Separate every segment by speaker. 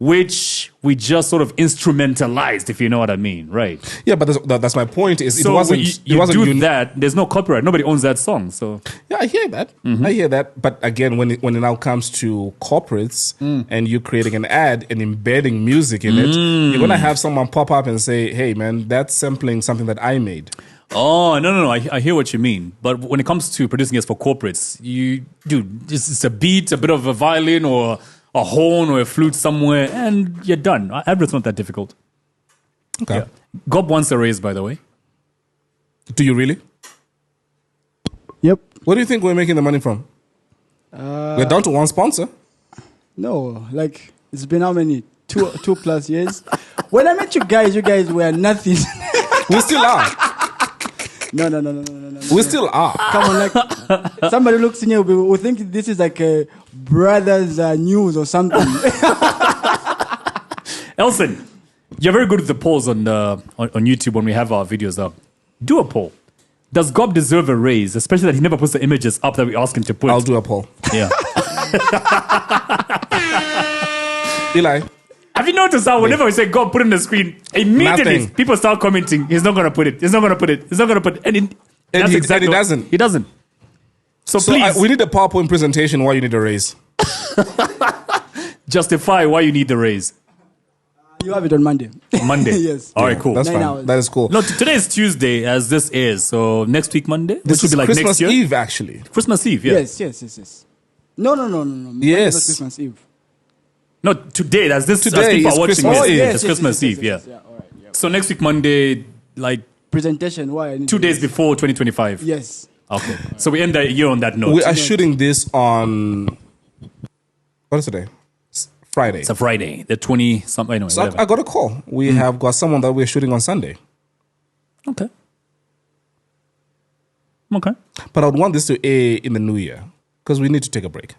Speaker 1: which we just sort of instrumentalized, if you know what I mean, right?
Speaker 2: Yeah, but that's my point. Is
Speaker 1: So
Speaker 2: it wasn't?
Speaker 1: you
Speaker 2: it wasn't
Speaker 1: do that. There's no copyright. Nobody owns that song. So
Speaker 2: Yeah, I hear that. I hear that. But again, when it now comes to corporates and you creating an ad and embedding music in it, you're gonna have someone pop up and say, "Hey, man, that's sampling something that I made."
Speaker 1: oh no, I hear what you mean. But when it comes to producing it for corporates, it's a beat, a bit of a violin or a horn or a flute somewhere, and you're done. It's not that difficult.
Speaker 2: Okay.
Speaker 1: Yeah. Gob wants a raise, by the way.
Speaker 2: Do you really?
Speaker 3: Yep.
Speaker 2: What do you think we're making the money from? We're down to one sponsor.
Speaker 3: No, like it's been how many? Two plus years. When I met you guys were nothing.
Speaker 2: We still are.
Speaker 3: No.
Speaker 2: We still are.
Speaker 3: Come on, like somebody looks in you, will think this is like a brothers news or something.
Speaker 1: Elson, you're very good with the polls on YouTube when we have our videos up. Do a poll. Does Gob deserve a raise, especially that he never puts the images up that we ask him to put?
Speaker 2: I'll do a poll.
Speaker 1: Yeah.
Speaker 2: Eli.
Speaker 1: Have you noticed how whenever we say Gob, put it on the screen, immediately
Speaker 2: Nothing.
Speaker 1: people start commenting, he's not going to put it, he's not going to put it, he's not going to put it. And
Speaker 2: he doesn't.
Speaker 1: He doesn't. So please.
Speaker 2: We need a PowerPoint presentation why you need a raise.
Speaker 1: Justify why you need the raise.
Speaker 3: You have it on Monday.
Speaker 1: Monday.
Speaker 3: Yes.
Speaker 1: All right, cool.
Speaker 2: That's
Speaker 3: 9
Speaker 2: fine.
Speaker 3: hours.
Speaker 2: That is cool.
Speaker 1: No, today is Tuesday as this airs. So next week, Monday?
Speaker 2: This
Speaker 1: which
Speaker 2: is
Speaker 1: would be like
Speaker 2: Christmas
Speaker 1: next year?
Speaker 2: Eve, actually.
Speaker 1: Christmas Eve, yeah.
Speaker 3: Yes. No.
Speaker 2: Yes.
Speaker 3: That's Christmas Eve.
Speaker 1: No, today, as
Speaker 2: Today
Speaker 1: people
Speaker 2: is
Speaker 1: are watching
Speaker 2: Christmas
Speaker 1: this,
Speaker 2: Eve.
Speaker 1: it's Christmas Eve, yeah.
Speaker 3: Yeah, all right. Yeah.
Speaker 1: So next week, Monday, like
Speaker 3: Presentation. Why? I need
Speaker 1: 2
Speaker 3: to-
Speaker 1: days before 2025.
Speaker 3: Yes.
Speaker 1: Okay. So we end the year on that note.
Speaker 2: We are shooting this on, what is today? Friday.
Speaker 1: It's a Friday, the 20-something, anyway,
Speaker 2: So
Speaker 1: whatever.
Speaker 2: I got a call. We have got someone that we're shooting on Sunday.
Speaker 1: Okay. Okay.
Speaker 2: But I would want this to air in the new year because we need to take a break.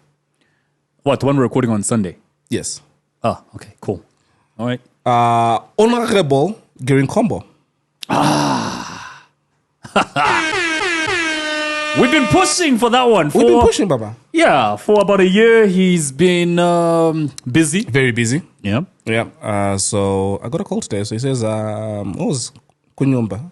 Speaker 1: What, the one we're recording on Sunday?
Speaker 2: Yes.
Speaker 1: Oh, okay, cool. All right.
Speaker 2: Honorable Gearing Combo.
Speaker 1: We've been pushing for that one.
Speaker 2: We've been pushing, Baba.
Speaker 1: Yeah, for about a year. He's been busy.
Speaker 2: Very busy.
Speaker 1: Yeah.
Speaker 2: Yeah. So I got a call today. So he says, what was Kunyumba?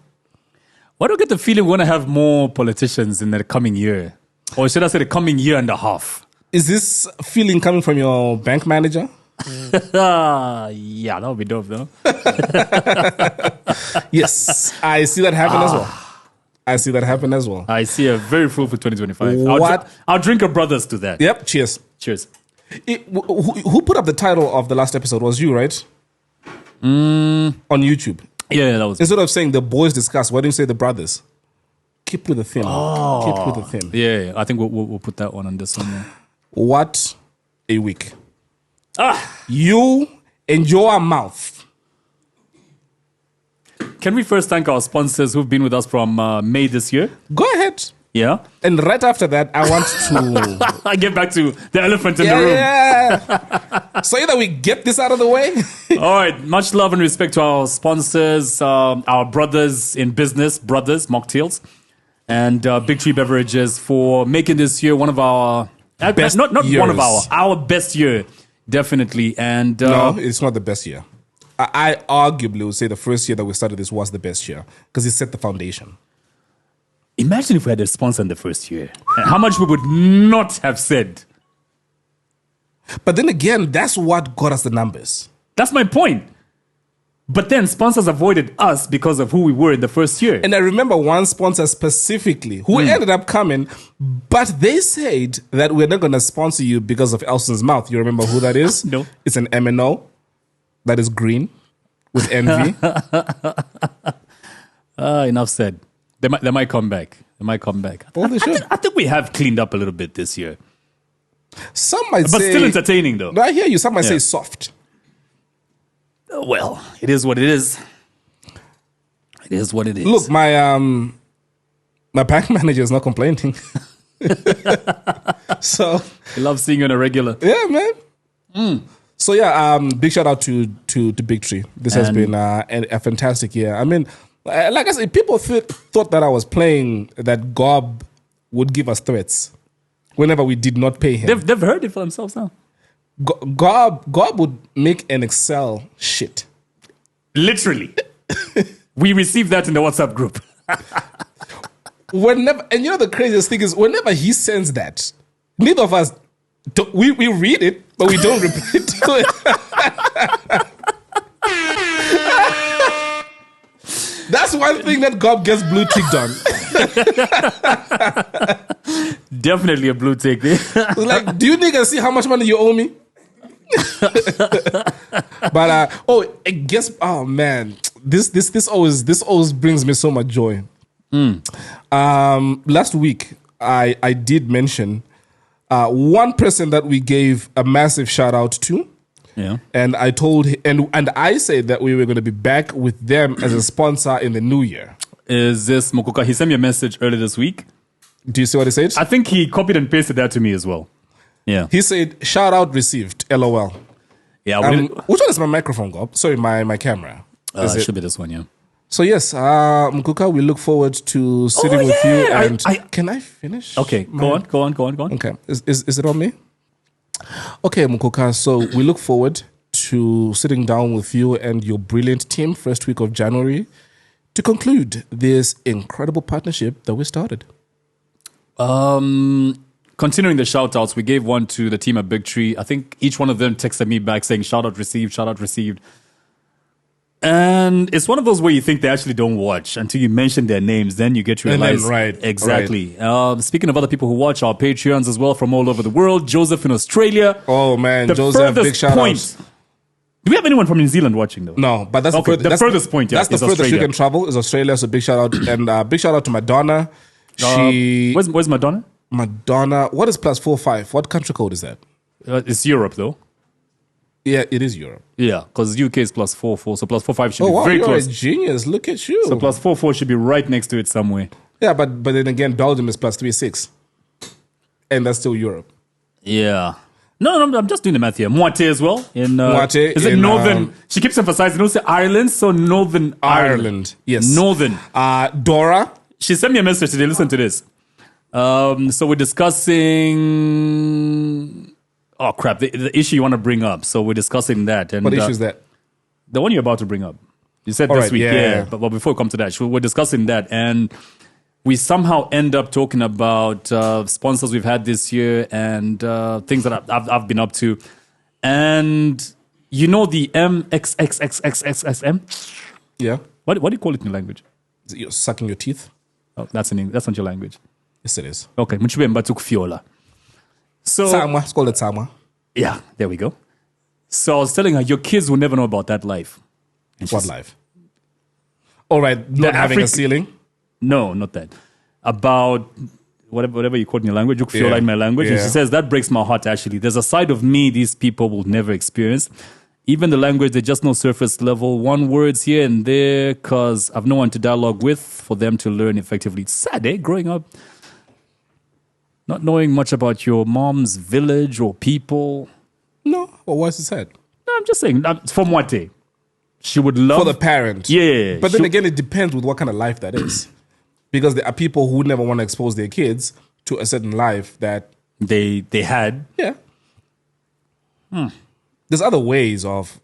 Speaker 1: Why do I get the feeling we're going to have more politicians in the coming year? Or should I say the coming year and a half?
Speaker 2: Is this feeling coming from your bank manager?
Speaker 1: Yeah, that would be dope, though.
Speaker 2: Yes. I see that happen as well. I see that happen as well.
Speaker 1: I see a very fruitful 2025.
Speaker 2: What?
Speaker 1: I'll drink a brothers to that.
Speaker 2: Yep. Cheers.
Speaker 1: Cheers.
Speaker 2: Who put up the title of the last episode? Was you, right? On YouTube.
Speaker 1: Yeah, that was.
Speaker 2: Instead of saying the boys discuss, why don't you say the brothers? Keep with the theme. Keep with the theme.
Speaker 1: Yeah, I think we'll put that one on this one. Yeah.
Speaker 2: What a week. You enjoy our mouth.
Speaker 1: Can we first thank our sponsors who've been with us from May this year?
Speaker 2: Go ahead.
Speaker 1: Yeah.
Speaker 2: And right after that, I want to...
Speaker 1: I get back to the elephant in the room.
Speaker 2: Yeah. So either we get this out of the way.
Speaker 1: All right. Much love and respect to our sponsors, our brothers in business, brothers, Mocktails, and Big Tree Beverages for making this year one of our...
Speaker 2: Best
Speaker 1: not
Speaker 2: years.
Speaker 1: one of our best year, definitely. And
Speaker 2: No, it's not the best year. I arguably would say the first year that we started this was the best year because it set the foundation.
Speaker 1: imagine if we had a sponsor in the first year. How much we would not have said.
Speaker 2: But then again, that's what got us the numbers.
Speaker 1: That's my point. But then sponsors avoided us because of who we were in the first year.
Speaker 2: And I remember one sponsor specifically who ended up coming, but they said that we're not going to sponsor you because of Elson's mouth. You remember who that is?
Speaker 1: No.
Speaker 2: It's an MNO that is green with envy.
Speaker 1: Enough said. They might come back. They might come back.
Speaker 2: Well, they should.
Speaker 1: I think we have cleaned up a little bit this year.
Speaker 2: Some might
Speaker 1: But
Speaker 2: say...
Speaker 1: still entertaining though.
Speaker 2: No, I hear you. Some might
Speaker 1: Yeah.
Speaker 2: say soft.
Speaker 1: Well, it is what it is. It is what it is.
Speaker 2: Look, my bank manager is not complaining. So...
Speaker 1: I love seeing you on a regular.
Speaker 2: Yeah, man. So yeah, big shout out to Big Tree. This has
Speaker 1: And-
Speaker 2: been a fantastic year. I mean, like I said, people thought that I was playing that Gob would give us threats whenever we did not pay him.
Speaker 1: They've heard it for themselves now.
Speaker 2: Gob would make an Excel shit.
Speaker 1: Literally. We received that in the WhatsApp group.
Speaker 2: Whenever, and you know the craziest thing is, whenever he sends that, neither of us, we read it, but we don't reply to it. That's one thing that Gob gets blue ticked on.
Speaker 1: Definitely a blue tick.
Speaker 2: Like, do you niggas see how much money you owe me? But it gets, oh man, this always brings me so much joy. Last week I did mention one person that we gave a massive shout out to. Yeah. And I told and I said that we were going to be back with them as a sponsor in the new year.
Speaker 1: Is this Mokoka? He sent me a message earlier this week.
Speaker 2: Do you see what he said?
Speaker 1: I think he copied and pasted that to me as well. Yeah.
Speaker 2: He said, shout out received, LOL.
Speaker 1: Yeah.
Speaker 2: Which one is my microphone, Gob? Sorry, my camera.
Speaker 1: It should be this one, yeah.
Speaker 2: So yes, Mkuka, we look forward to sitting with you. And can I finish?
Speaker 1: Okay, go on.
Speaker 2: Okay, is it on me? Okay, Mkuka, so we look forward to sitting down with you and your brilliant team first week of January to conclude this incredible partnership that we started.
Speaker 1: Continuing the shout outs, we gave one to the team at Big Tree. I think each one of them texted me back saying shout out received. And it's one of those where you think they actually don't watch until you mention their names. Then you get to realize.
Speaker 2: Right.
Speaker 1: Exactly. Right. Speaking of other people who watch, our Patreons as well from all over the world. Joseph in Australia.
Speaker 2: Oh, man. Joseph, big shout out.
Speaker 1: Do we have anyone from New Zealand watching, though?
Speaker 2: No, but that's
Speaker 1: okay, the furthest point. Yeah,
Speaker 2: that's the furthest
Speaker 1: Australia.
Speaker 2: you can travel is Australia. So big shout out. And big shout out to Madonna.
Speaker 1: Where's Madonna?
Speaker 2: Madonna. What is +45? What country code is that?
Speaker 1: It's Europe, though.
Speaker 2: Yeah, it is Europe.
Speaker 1: Yeah, because UK is +44, so +45 should be very
Speaker 2: you're
Speaker 1: close.
Speaker 2: A genius! Look at you.
Speaker 1: So +44 should be right next to it somewhere.
Speaker 2: Yeah, but then again, Belgium is +36, and that's still Europe.
Speaker 1: Yeah. No, I'm just doing the math here. Moitié as well.
Speaker 2: Moitié.
Speaker 1: Is it Northern? She keeps emphasizing, don't say Ireland, so Northern Ireland.
Speaker 2: Yes.
Speaker 1: Northern.
Speaker 2: Dora.
Speaker 1: She sent me a message today. Listen to this. So we're discussing. Oh crap! The issue you want to bring up. So we're discussing that. And
Speaker 2: what issue is that?
Speaker 1: The one you're about to bring up. You said this week, yeah. But before we come to that, we're discussing that, and we somehow end up talking about sponsors we've had this year and things that I've been up to, and you know the MXXXXXM.
Speaker 2: Yeah.
Speaker 1: What do you call it in your language?
Speaker 2: You're sucking your teeth.
Speaker 1: Oh, that's not your language.
Speaker 2: Yes, it is.
Speaker 1: Okay, Mchibemba took Fiola. So
Speaker 2: let's call it Sama.
Speaker 1: Yeah, there we go. So I was telling her, your kids will never know about that life.
Speaker 2: What life? All right, not having a ceiling?
Speaker 1: No, not that. About whatever you call it in your language, Fiola in my language.
Speaker 2: Yeah.
Speaker 1: And she says, that breaks my heart, actually. There's a side of me these people will never experience. Even the language, they just know surface level, one words here and there, because I've no one to dialogue with for them to learn effectively. It's sad, eh? Growing up, not knowing much about your mom's village or people.
Speaker 2: No, well, why is it sad?
Speaker 1: No, I'm just saying, from what day? She would love...
Speaker 2: For the parent.
Speaker 1: Yeah.
Speaker 2: But then again, it depends with what kind of life that is. Because there are people who never want to expose their kids to a certain life that...
Speaker 1: They had.
Speaker 2: Yeah. There's other ways of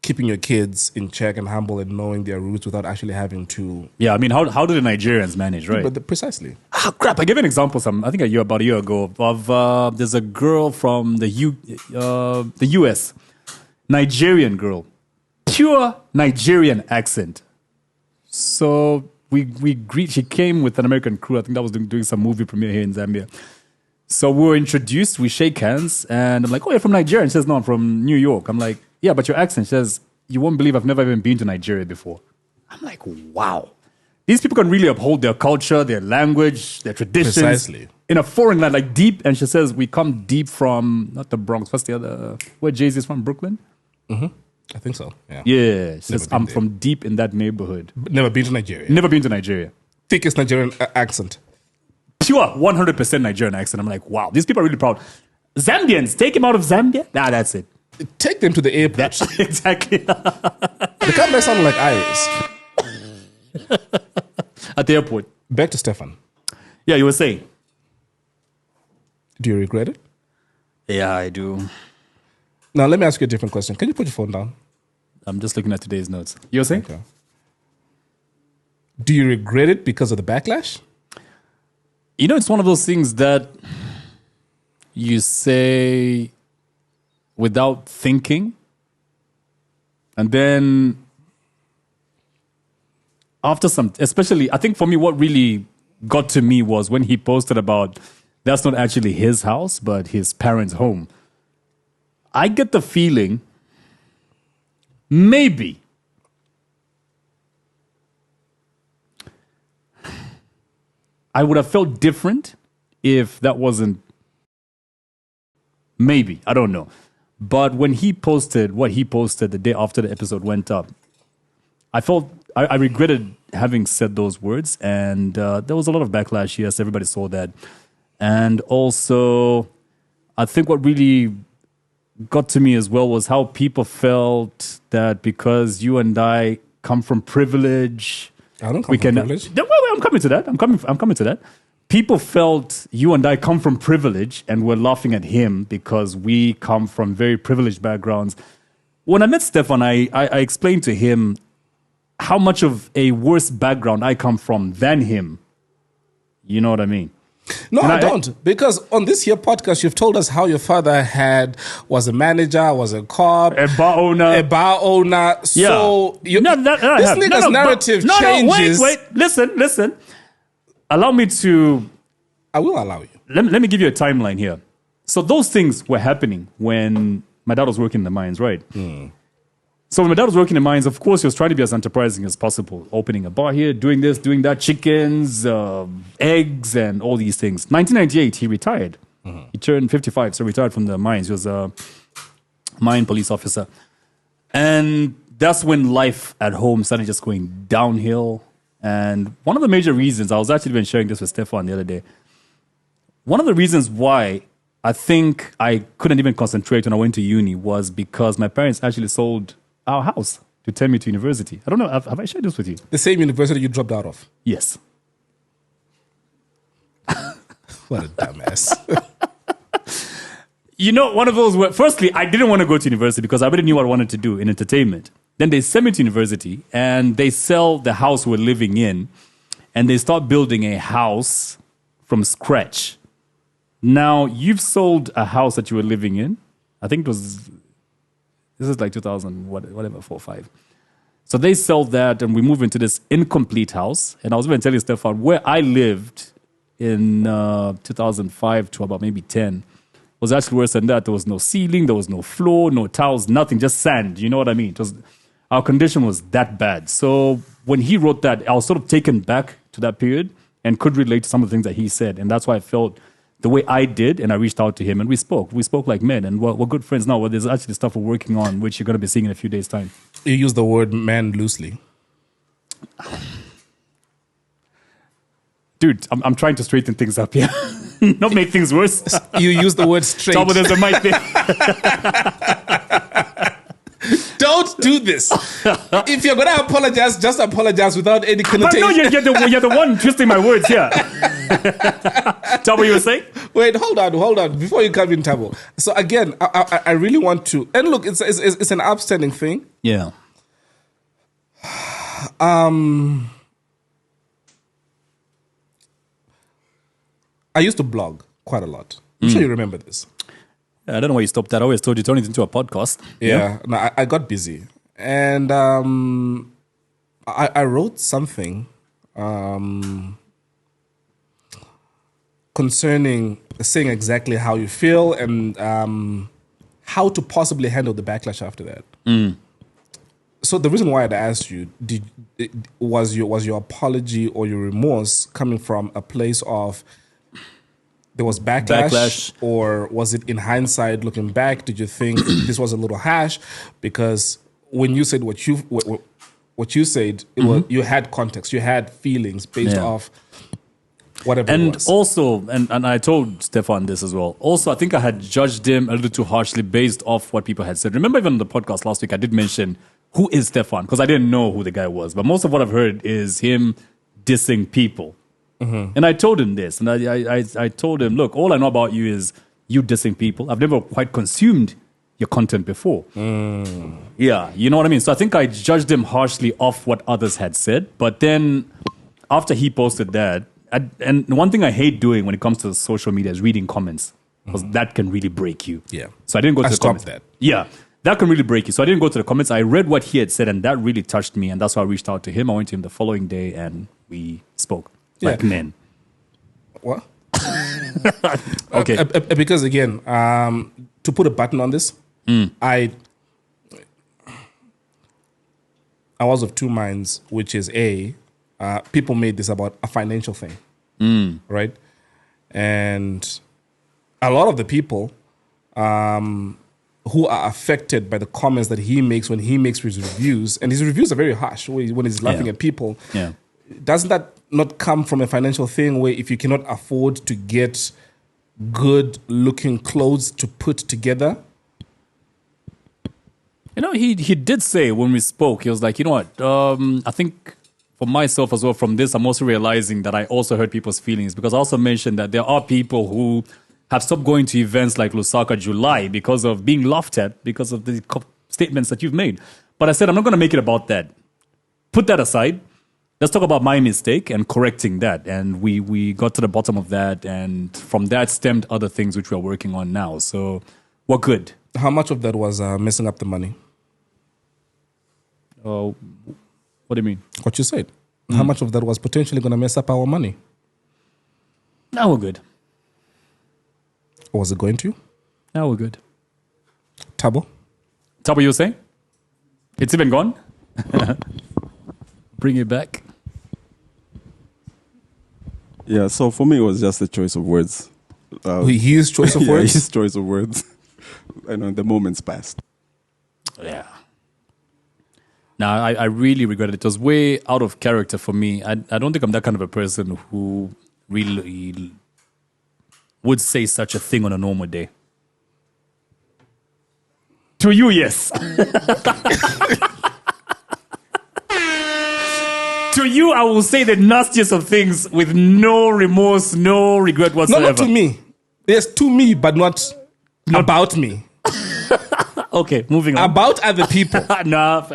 Speaker 2: keeping your kids in check and humble and knowing their roots without actually having to...
Speaker 1: Yeah, I mean, how do the Nigerians manage, right?
Speaker 2: But precisely.
Speaker 1: Ah, crap. I gave an example I think about a year ago of there's a girl from the US, Nigerian girl, pure Nigerian accent. So she came with an American crew. I think that was doing some movie premiere here in Zambia. So we were introduced, we shake hands, and I'm like, oh, you're from Nigeria? And she says, no, I'm from New York. I'm like, yeah, but your accent. She says, you won't believe I've never even been to Nigeria before. I'm like, wow. These people can really uphold their culture, their language, their traditions.
Speaker 2: Precisely.
Speaker 1: In a foreign land, like deep. And she says, we come deep from, not the Bronx, what's the other, where Jay-Z is from, Brooklyn?
Speaker 2: Mm-hmm. I think so, yeah.
Speaker 1: Yeah, she says, I'm from deep in that neighborhood.
Speaker 2: Never been to Nigeria.
Speaker 1: Never been to Nigeria.
Speaker 2: Thickest Nigerian accent.
Speaker 1: Pure 100% Nigerian accent. I'm like, wow, these people are really proud. Zambians, take him out of Zambia. Nah, that's it.
Speaker 2: Take them to the airport.
Speaker 1: That's exactly.
Speaker 2: They come back sounding like Iris.
Speaker 1: At the airport.
Speaker 2: Back to Steffan.
Speaker 1: Yeah, you were saying.
Speaker 2: Do you regret it?
Speaker 1: Yeah, I do.
Speaker 2: Now, let me ask you a different question. Can you put your phone down?
Speaker 1: I'm just looking at today's notes. You were saying?
Speaker 2: Okay. Do you regret it because of the backlash?
Speaker 1: You know, it's one of those things that you say without thinking. And then after some, especially, I think for me, what really got to me was when he posted about that's not actually his house, but his parents' home. I get the feeling maybe I would have felt different if that wasn't, maybe, I don't know. But when he posted what he posted the day after the episode went up, I regretted having said those words. And there was a lot of backlash. Yes, everybody saw that. And also, I think what really got to me as well was how people felt that because you and I come from privilege.
Speaker 2: I don't come from privilege.
Speaker 1: Wait, I'm coming to that. I'm coming to that. People felt you and I come from privilege and were laughing at him because we come from very privileged backgrounds. When I met Steffan, I explained to him how much of a worse background I come from than him. You know what I mean?
Speaker 2: No, I don't. Because on this here podcast, you've told us how your father was a manager, was a cop,
Speaker 1: a bar owner.
Speaker 2: Yeah. So this nigga's narrative changes.
Speaker 1: Wait. Listen. Allow me to...
Speaker 2: I will allow you.
Speaker 1: Let me give you a timeline here. So those things were happening when my dad was working in the mines, right? So when my dad was working in the mines, of course, he was trying to be as enterprising as possible. Opening a bar here, doing this, doing that, chickens, eggs, and all these things. 1998, he retired. He turned 55, so retired from the mines. He was a mine police officer. And that's when life at home started just going downhill. And one of the major reasons, I was actually even sharing this with Steffan the other day. One of the reasons why I think I couldn't even concentrate when I went to uni was because my parents actually sold our house to send me to university. I don't know, have I shared this with you?
Speaker 2: The same university you dropped out of?
Speaker 1: Yes.
Speaker 2: What a dumbass.
Speaker 1: You know, one of those where, firstly, I didn't want to go to university because I already knew what I wanted to do in entertainment. Then they send me to university and they sell the house we're living in and they start building a house from scratch. Now, you've sold a house that you were living in. I think this is like 2000, whatever, 4 or 5. So they sell that and we move into this incomplete house. And I was even telling Steffan, where I lived in 2005 to about maybe 10 was actually worse than that. There was no ceiling, there was no floor, no tiles, nothing, just sand. You know what I mean? Our condition was that bad. So when he wrote that, I was sort of taken back to that period and could relate to some of the things that he said. And that's why I felt the way I did, and I reached out to him and we spoke. We spoke like men, and we're good friends now. Well, there's actually stuff we're working on, which you're going to be seeing in a few days' time.
Speaker 2: You use the word man loosely.
Speaker 1: Dude, I'm trying to straighten things up here. Not make things worse.
Speaker 2: You use the word straight.
Speaker 1: There's a mic there.
Speaker 2: Don't do this. If you're going to apologize, just apologize without any connotation.
Speaker 1: No, you're the one twisting my words here. Tabo, you were saying?
Speaker 2: Wait, hold on. Before you come in, Tabo. So again, I really want to... And look, it's an upstanding thing.
Speaker 1: Yeah.
Speaker 2: I used to blog quite a lot. I'm sure you remember this.
Speaker 1: I don't know why you stopped that. I always told you to turn it into a podcast.
Speaker 2: Yeah. No, I got busy. And I wrote something concerning saying exactly how you feel and how to possibly handle the backlash after that. So the reason why I'd asked you, was your apology or your remorse coming from a place of there was backlash, or was it in hindsight looking back? Did you think this was a little harsh? Because when you said what you said, you had context, you had feelings based off whatever it was.
Speaker 1: Also, and I told Steffan this as well. Also, I think I had judged him a little too harshly based off what people had said. Remember, even on the podcast last week, I did mention who is Steffan because I didn't know who the guy was. But most of what I've heard is him dissing people. And I told him this, and I told him, look, all I know about you is you dissing people. I've never quite consumed your content before. Yeah, you know what I mean? So I think I judged him harshly off what others had said. But then after he posted that, and one thing I hate doing when it comes to social media is reading comments, because that can really break you.
Speaker 2: Yeah.
Speaker 1: So I didn't go to the
Speaker 2: stopped
Speaker 1: comments.
Speaker 2: that.
Speaker 1: Yeah, that can really break you. So I didn't go to the comments. I read what he had said, and that really touched me. And that's why I reached out to him. I went to him the following day, and we spoke like men.
Speaker 2: What?
Speaker 1: Okay.
Speaker 2: Because again, to put a button on this, I was of two minds, which is people made this about a financial thing, right? And a lot of the people who are affected by the comments that he makes when he makes his reviews, and his reviews are very harsh when he's laughing at people.
Speaker 1: Yeah.
Speaker 2: Doesn't that not come from a financial thing where if you cannot afford to get good looking clothes to put together?
Speaker 1: You know, he did say when we spoke, he was like, you know what, I think for myself as well from this, I'm also realizing that I also hurt people's feelings, because I also mentioned that there are people who have stopped going to events like Lusaka July because of being laughed at, because of the statements that you've made. But I said, I'm not going to make it about that. Put that aside. Let's talk about my mistake and correcting that. And we got to the bottom of that. And from that stemmed other things which we're working on now. So we're good.
Speaker 2: How much of that was messing up the money?
Speaker 1: What do you mean?
Speaker 2: What you said. How much of that was potentially going to mess up our money?
Speaker 1: Now we're good.
Speaker 2: Or was it going to?
Speaker 1: Now we're good.
Speaker 2: Tabo,
Speaker 1: you were saying? It's even gone? Bring it back.
Speaker 4: Yeah, so for me, it was just a choice of words.
Speaker 2: his choice of words?
Speaker 4: His choice of words. I know, the moment's passed.
Speaker 1: Yeah. Now, I really regret it. It was way out of character for me. I don't think I'm that kind of a person who really would say such a thing on a normal day. To you, yes. To you, I will say the nastiest of things with no remorse, no regret whatsoever.
Speaker 2: No, not to me. Yes, to me, but not about me.
Speaker 1: Okay, moving on.
Speaker 2: About other people.
Speaker 1: Nah.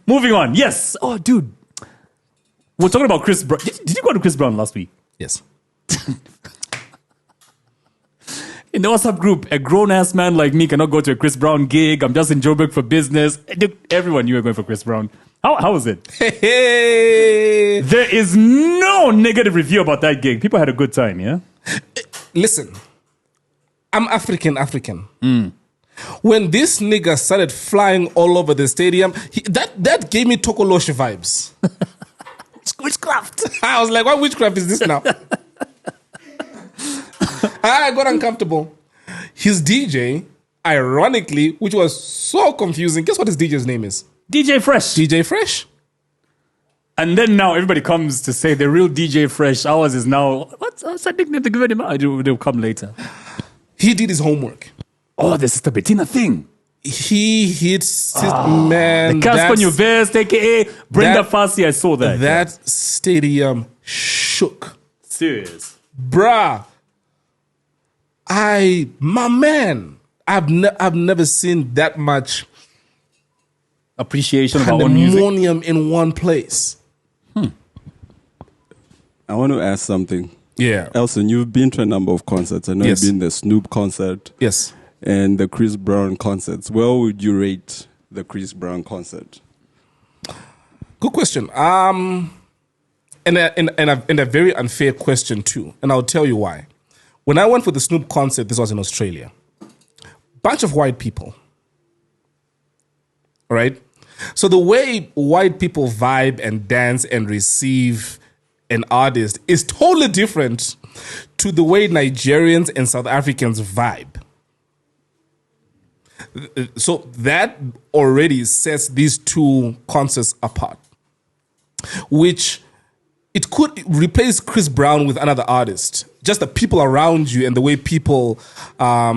Speaker 1: Moving on. Yes. Oh, dude. We're talking about Chris Brown. Did you go to Chris Brown last week?
Speaker 2: Yes.
Speaker 1: In the WhatsApp group, a grown-ass man like me cannot go to a Chris Brown gig. I'm just in Joburg for business. Dude, everyone knew you were going for Chris Brown. How was it?
Speaker 2: Hey.
Speaker 1: There is no negative review about that gig. People had a good time, yeah?
Speaker 2: Listen, I'm African. When this nigga started flying all over the stadium, that gave me Tokoloshi vibes.
Speaker 1: Witchcraft.
Speaker 2: I was like, what witchcraft is this now? I got uncomfortable. His DJ, ironically, which was so confusing, guess what his DJ's name is?
Speaker 1: DJ Fresh.
Speaker 2: DJ Fresh.
Speaker 1: And then now everybody comes to say the real DJ Fresh. Ours is now, what's that nickname to give him? They'll come later.
Speaker 2: He did his homework.
Speaker 1: Oh, the Sister Bettina thing.
Speaker 2: He hits man.
Speaker 1: The Casper Nuvest, a.k.a. Brenda Fassi, I saw that.
Speaker 2: That stadium shook.
Speaker 1: Serious.
Speaker 2: Bruh. My man, I've never seen that much
Speaker 1: appreciation of our own music.
Speaker 2: Pandemonium in one place.
Speaker 4: I want to ask something.
Speaker 2: Yeah.
Speaker 4: Elson, you've been to a number of concerts. I know
Speaker 2: Yes.
Speaker 4: you've been the Snoop concert.
Speaker 2: Yes.
Speaker 4: And the Chris Brown concerts. Where would you rate the Chris Brown concert?
Speaker 2: Good question. And a very unfair question too. And I'll tell you why. When I went for the Snoop concert, this was in Australia. Bunch of white people. Right? So the way white people vibe and dance and receive an artist is totally different to the way Nigerians and South Africans vibe. So that already sets these two concerts apart, which it could replace Chris Brown with another artist. Just the people around you and the way people are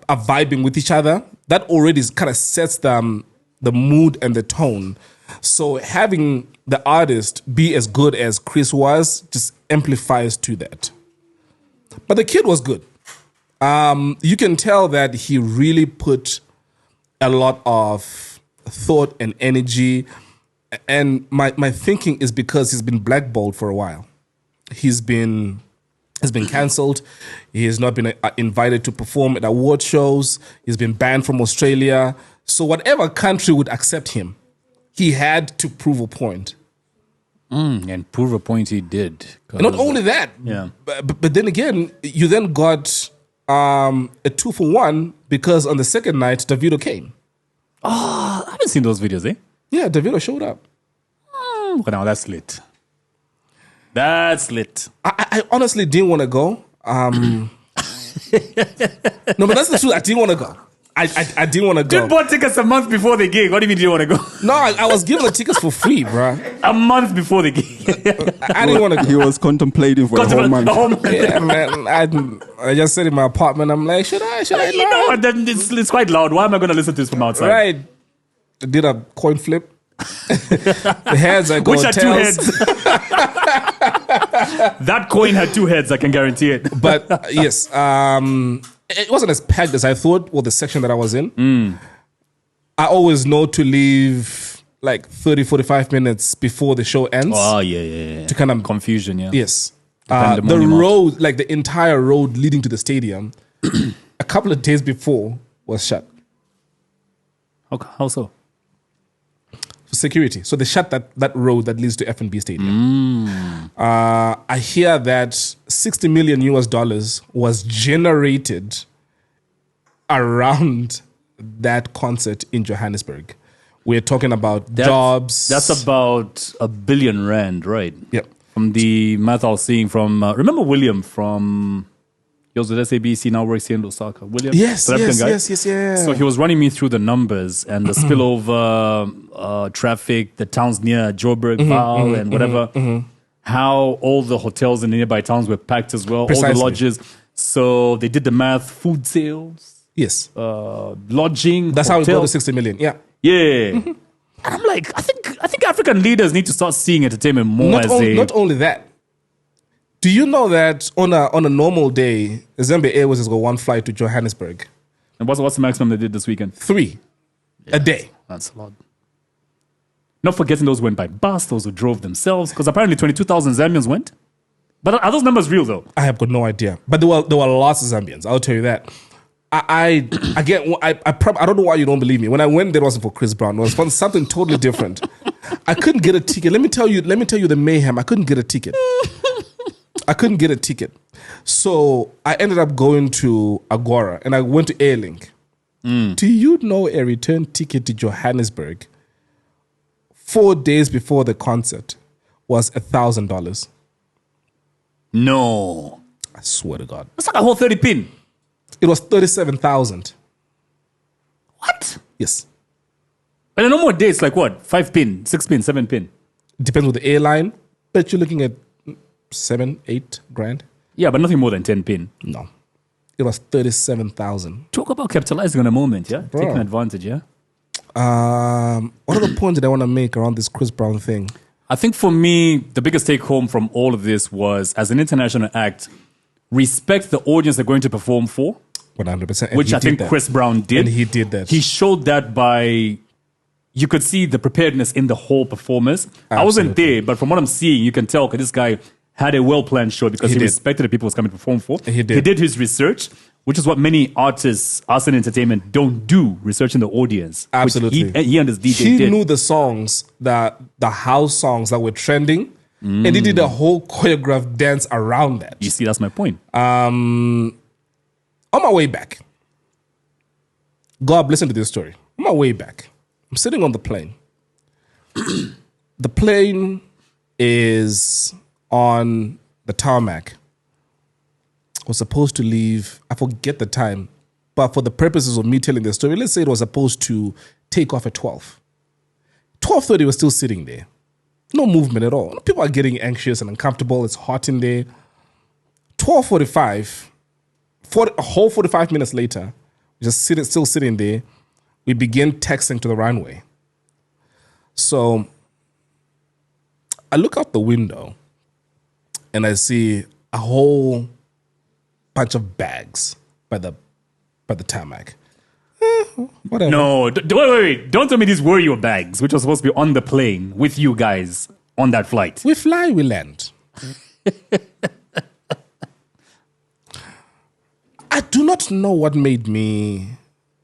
Speaker 2: vibing with each other, that already kind of sets the mood and the tone. So having the artist be as good as Chris was just amplifies to that. But the kid was good. You can tell that he really put a lot of thought and energy. And my thinking is because he's been blackballed for a while. He's been cancelled. He has not been invited to perform at award shows. He's been banned from Australia. So whatever country would accept him, he had to prove a point.
Speaker 1: And prove a point he did.
Speaker 2: Not only that,
Speaker 1: Yeah.
Speaker 2: but then again, you then got a 2-for-1 because on the second night, Davido came.
Speaker 1: I haven't seen those videos, eh?
Speaker 2: Yeah, Davido showed up.
Speaker 1: Okay, now that's lit. That's lit.
Speaker 2: I honestly didn't want to go. No, but that's the truth. I didn't want to go. I didn't want to go.
Speaker 1: Dude bought tickets a month before the gig. What do you mean you didn't want to go?
Speaker 2: No, I was given the tickets for free, bro.
Speaker 1: A month before the gig.
Speaker 2: I didn't want to
Speaker 4: He
Speaker 2: go.
Speaker 4: was contemplating for a whole month.
Speaker 2: Yeah, man. I just sat in my apartment. I'm like, should I
Speaker 1: You know what? Then it's quite loud. Why am I going to listen to this from outside?
Speaker 2: Right. I did a coin flip. The heads I go
Speaker 1: Which are two
Speaker 2: tails.
Speaker 1: heads. That coin had two heads, I can guarantee it.
Speaker 2: But yes, it wasn't as packed as I thought. Well, the section that I was in. I always know to leave like 30, 45 minutes before the show ends.
Speaker 1: Oh, yeah.
Speaker 2: To kind of
Speaker 1: Confusion, yeah.
Speaker 2: Yes. The
Speaker 1: Pandemonium.
Speaker 2: road, like the entire road leading to the stadium, a couple of days before was shut
Speaker 1: How so?
Speaker 2: for security. So they shut that road that leads to F&B Stadium. I hear that $60 million was generated around that concert in Johannesburg. We're talking about jobs.
Speaker 1: That's about R1 billion, right?
Speaker 2: Yep.
Speaker 1: From the math I was seeing from, remember William from, he was with SABC, now works here in Osaka. William?
Speaker 2: Yes,
Speaker 1: South African guy.
Speaker 2: yeah.
Speaker 1: So he was running me through the numbers and the spillover, traffic, the towns near Joburg, Vaal, and whatever. How all the hotels in the nearby towns were packed as well, all
Speaker 2: Precisely.
Speaker 1: the lodges. So they did the math, food sales,
Speaker 2: Yes.
Speaker 1: lodging.
Speaker 2: That's how we
Speaker 1: hotel.
Speaker 2: go to 60 million. Yeah.
Speaker 1: Yeah. And I'm like, I think African leaders need to start seeing entertainment more
Speaker 2: Not only that. Do you know that on a normal day, Zambian Airways has got one flight to Johannesburg?
Speaker 1: And what's the maximum they did this weekend?
Speaker 2: 3 a day.
Speaker 1: That's a lot. Not forgetting those who went by bus, those who drove themselves, because apparently 22,000 Zambians went. But are those numbers real though?
Speaker 2: I have got no idea. But there were lots of Zambians. I'll tell you that. I don't know why you don't believe me. When I went there, it wasn't for Chris Brown. It was for something totally different. I couldn't get a ticket. Let me tell you the mayhem. I couldn't get a ticket. So I ended up going to Agora and I went to Airlink. Do you know a return ticket to Johannesburg 4 days before the concert was $1,000?
Speaker 1: No.
Speaker 2: I swear to God.
Speaker 1: That's like a whole 30 pin.
Speaker 2: It was 37,000.
Speaker 1: What?
Speaker 2: Yes.
Speaker 1: But a normal day, it's like what? 5 pin, 6 pin, 7 pin.
Speaker 2: Depends on the airline, but you're looking at 7-8 grand.
Speaker 1: Yeah, but nothing more than 10 pin.
Speaker 2: No, it was 37,000.
Speaker 1: Talk about capitalizing on a moment, yeah?
Speaker 2: Bro.
Speaker 1: Taking advantage, yeah?
Speaker 2: What are the points that I want to make around this Chris Brown thing?
Speaker 1: I think for me, the biggest take home from all of this was, as an international act, respect the audience they're going to perform for.
Speaker 2: 100%.
Speaker 1: Which I think Chris Brown did.
Speaker 2: And he did that.
Speaker 1: He showed that by, you could see the preparedness in the whole performance. I wasn't
Speaker 2: Absolutely.
Speaker 1: there, but from what I'm seeing, you can tell this guy had a well-planned show because
Speaker 2: He
Speaker 1: he
Speaker 2: did.
Speaker 1: respected the people he was coming to perform for.
Speaker 2: He did.
Speaker 1: He did his research, which is what many artists, us in entertainment, don't do, researching the audience. Which
Speaker 2: Absolutely.
Speaker 1: he and his DJ
Speaker 2: He
Speaker 1: did.
Speaker 2: knew the songs, the house songs that were trending, and he did a whole choreographed dance around that.
Speaker 1: You see, that's my point.
Speaker 2: On my way back, God, listen to this story. On my way back, I'm sitting on the plane. The plane is on the tarmac. Was supposed to leave, I forget the time, but for the purposes of me telling the story, let's say it was supposed to take off at 12. 12:30 was still sitting there. No movement at all. People are getting anxious and uncomfortable. It's hot in there. 12:45, a whole 45 minutes later, still sitting there, we begin texting to the runway. So I look out the window and I see a whole bunch of bags by the tarmac. Whatever.
Speaker 1: No, wait. Don't tell me these were your bags, which were supposed to be on the plane with you guys on that flight.
Speaker 2: We fly, we land. I do not know what made me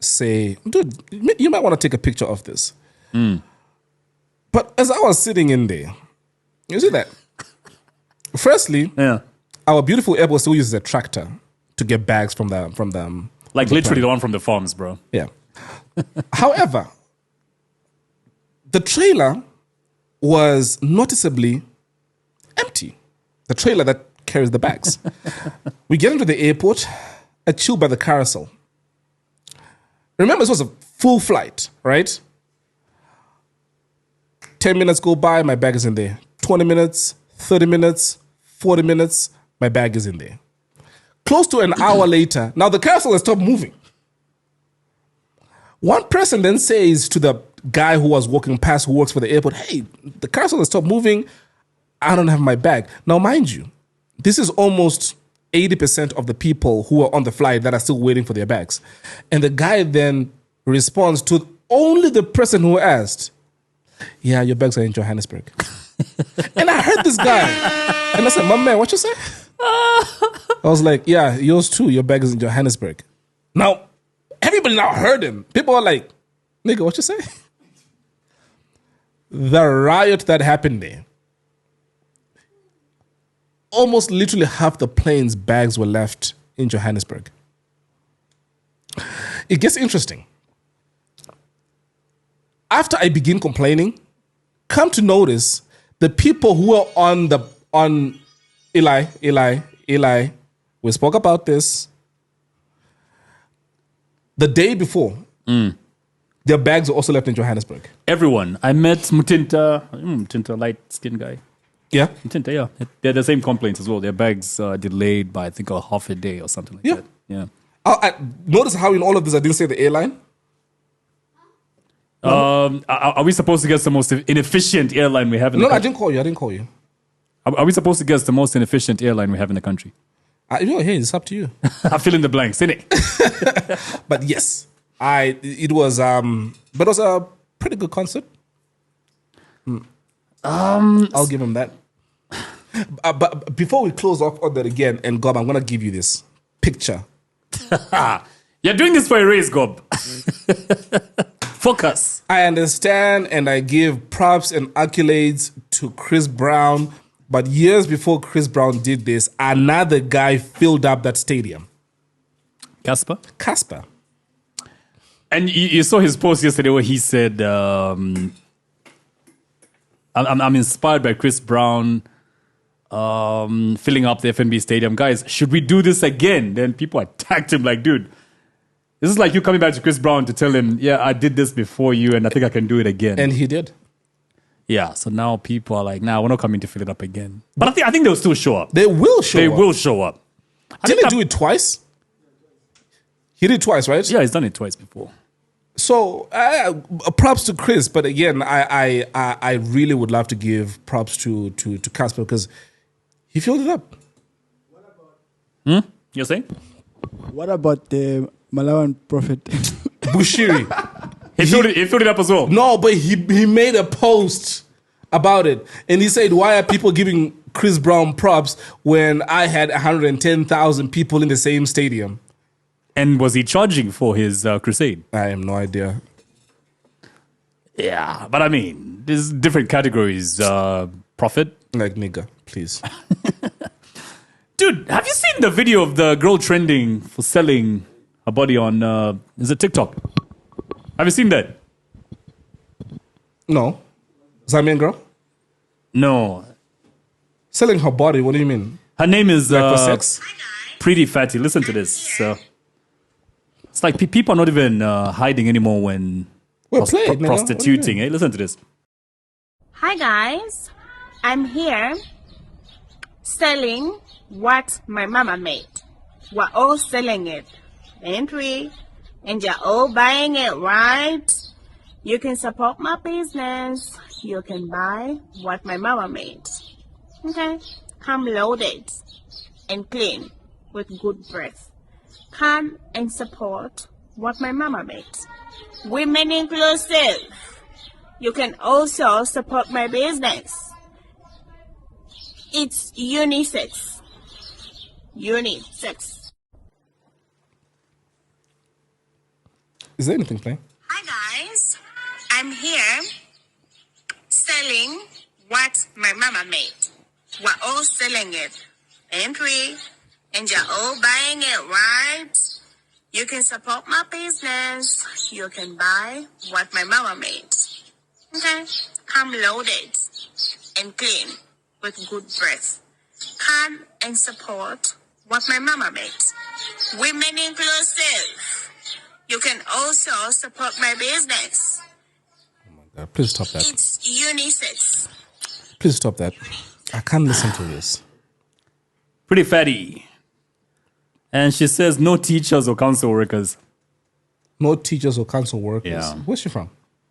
Speaker 2: say, dude, you might want to take a picture of this. But as I was sitting in there, you see that? Firstly, our beautiful airport still uses a tractor to get bags from the
Speaker 1: like literally the one from the farms, bro.
Speaker 2: Yeah. However, the trailer was noticeably empty. The trailer that carries the bags. We get into the airport, I chill by the carousel. Remember, this was a full flight, right? 10 minutes go by, my bag is in there. 20 minutes, 30 minutes, 40 minutes, my bag is in there. Close to an hour later, now the carousel has stopped moving. One person then says to the guy who was walking past, who works for the airport, hey, the carousel has stopped moving. I don't have my bag. Now, mind you, this is almost 80% of the people who are on the flight that are still waiting for their bags. And the guy then responds to only the person who asked, yeah, your bags are in Johannesburg. And I heard this guy. And I said, my man, what you say? I was like, yeah, yours too. Your bag is in Johannesburg. Now, everybody now heard him. People are like, nigga, what you say? The riot that happened there. Almost literally half the plane's bags were left in Johannesburg. It gets interesting. After I begin complaining, come to notice the people who are on Eli, we spoke about this. The day before, their bags were also left in Johannesburg.
Speaker 1: Everyone. I met Mutinta, light-skinned guy.
Speaker 2: Yeah?
Speaker 1: Mutinta, yeah. They had the same complaints as well. Their bags delayed by, I think, a half a day or something like that. Yeah.
Speaker 2: I notice how in all of this I didn't say the airline.
Speaker 1: Are we supposed to guess the most inefficient airline we have in the country?
Speaker 2: I didn't call you.
Speaker 1: Are we supposed to guess the most inefficient airline we have in the country?
Speaker 2: Hey, it's up to you.
Speaker 1: I fill in the blanks, innit?
Speaker 2: But yes, it was a pretty good concert. I'll give him that. But before we close off on that again, and Gob, I'm gonna give you this picture.
Speaker 1: You're doing this for a race, Gob. Focus.
Speaker 2: I understand, and I give props and accolades to Chris Brown. But years before Chris Brown did this, another guy filled up that stadium.
Speaker 1: Casper? And you saw his post yesterday where he said, I'm inspired by Chris Brown filling up the FNB stadium. Guys, should we do this again? Then people attacked him like, dude, this is like you coming back to Chris Brown to tell him, yeah, I did this before you and I think I can do it again.
Speaker 2: And he did.
Speaker 1: Yeah, so now people are like, nah, we're not coming to fill it up again. But I think they'll still show up.
Speaker 2: They will show up.
Speaker 1: They will show up.
Speaker 2: Didn't he do it twice? He did it twice, right?
Speaker 1: Yeah, he's done it twice before.
Speaker 2: So props to Chris, but again, I really would love to give props to Casper because he filled it up.
Speaker 1: You're saying?
Speaker 3: What about the Malawian prophet?
Speaker 2: Bushiri.
Speaker 1: He filled it up as well.
Speaker 2: No, but he made a post about it. And he said, why are people giving Chris Brown props when I had 110,000 people in the same stadium?
Speaker 1: And was he charging for his crusade?
Speaker 2: I have no idea.
Speaker 1: Yeah, but I mean, there's different categories. Profit.
Speaker 2: Like nigga, please.
Speaker 1: Dude, have you seen the video of the girl trending for selling her body on, is it TikTok? Have you seen that?
Speaker 2: No. Zambian girl?
Speaker 1: No.
Speaker 2: Selling her body, what do you mean?
Speaker 1: Her name is
Speaker 2: Like for sex?
Speaker 1: Pretty Fatty. Listen to this. So, it's like people are not even hiding anymore when prostituting. Hey, listen to this.
Speaker 5: Hi guys, I'm here selling what my mama made. We're all selling it, ain't we? And you're all buying it, right? You can support my business. You can buy what my mama made. Okay? Come loaded and clean with good breath. come and support what my mama makes. Women inclusive. You can also support my business. It's unisex. Unisex.
Speaker 2: Is there anything playing?
Speaker 5: Hi guys, I'm here selling what my mama made. We're all selling it, ain't we? And you're all buying it, right? You can support my business. You can buy what my mama made. Okay? Come loaded and clean with good breath. Come and support what my mama made. Women inclusive. You can also support my business.
Speaker 2: Oh my God, please stop that.
Speaker 5: It's unisex.
Speaker 2: Please stop that. I can't listen to this.
Speaker 1: Pretty fatty. And she says no teachers or council workers.
Speaker 2: No teachers or council workers.
Speaker 1: Yeah.
Speaker 2: Where's she from?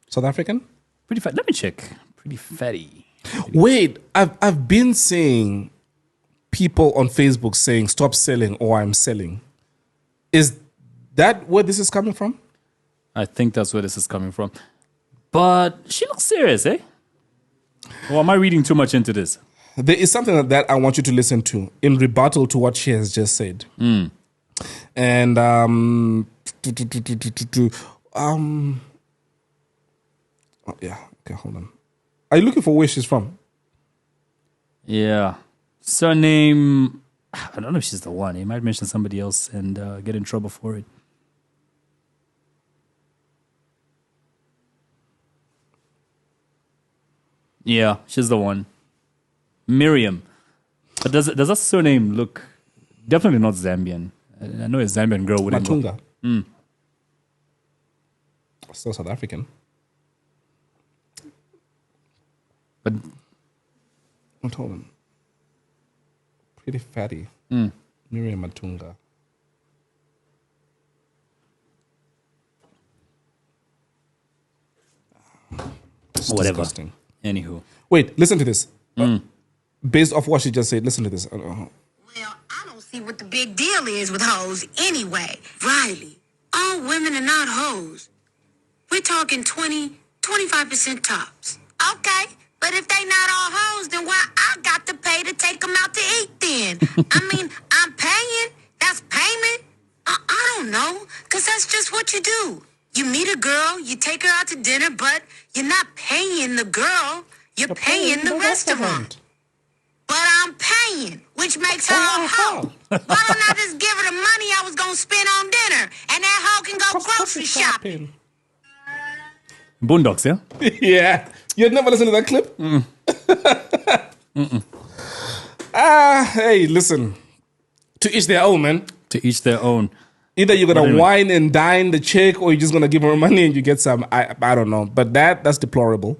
Speaker 2: South African?
Speaker 1: Pretty fat. Let me check. Pretty fatty.
Speaker 2: Wait, I've been seeing people on Facebook saying stop selling or I'm selling. Is that where this is coming from?
Speaker 1: I think that's where this is coming from. But she looks serious, eh? Or am I reading too much into this?
Speaker 2: There is something that I want you to listen to in rebuttal to what she has just said. And oh, yeah, okay, hold on. Are you looking for where she's from?
Speaker 1: Yeah. Surname, I don't know if she's the one. You might mention somebody else and get in trouble for it. Yeah, she's the one. Miriam. But does that surname look definitely not Zambian? I know a Zambian girl wouldn't
Speaker 2: Matunga.
Speaker 1: go.
Speaker 2: Still South African.
Speaker 1: But
Speaker 2: Hold on. Pretty fatty. Miriam Matunga. It's
Speaker 1: whatever.
Speaker 2: disgusting.
Speaker 1: Anywho.
Speaker 2: Wait, listen to this. Based off what she just said, listen to this.
Speaker 6: Well, I don't see what the big deal is with hoes anyway. Riley, all women are not hoes. We're talking 25% tops. Okay, but if they not all hoes, then why I got to pay to take them out to eat then? I mean, I'm paying. That's payment. I don't know, because that's just what you do. You meet a girl, you take her out to dinner, but you're not paying the girl. You're paying the restaurant. But I'm paying, which makes her a hoe. Why don't I just give her the money I was going to spend on dinner, and that hoe can go grocery shopping?
Speaker 1: Boondocks, yeah?
Speaker 2: Yeah. You had never listened to that clip? Hey, listen. To each their own, man.
Speaker 1: To each their own.
Speaker 2: Either you're going to wine and dine the chick, or you're just going to give her money and you get some. I don't know. But that's deplorable.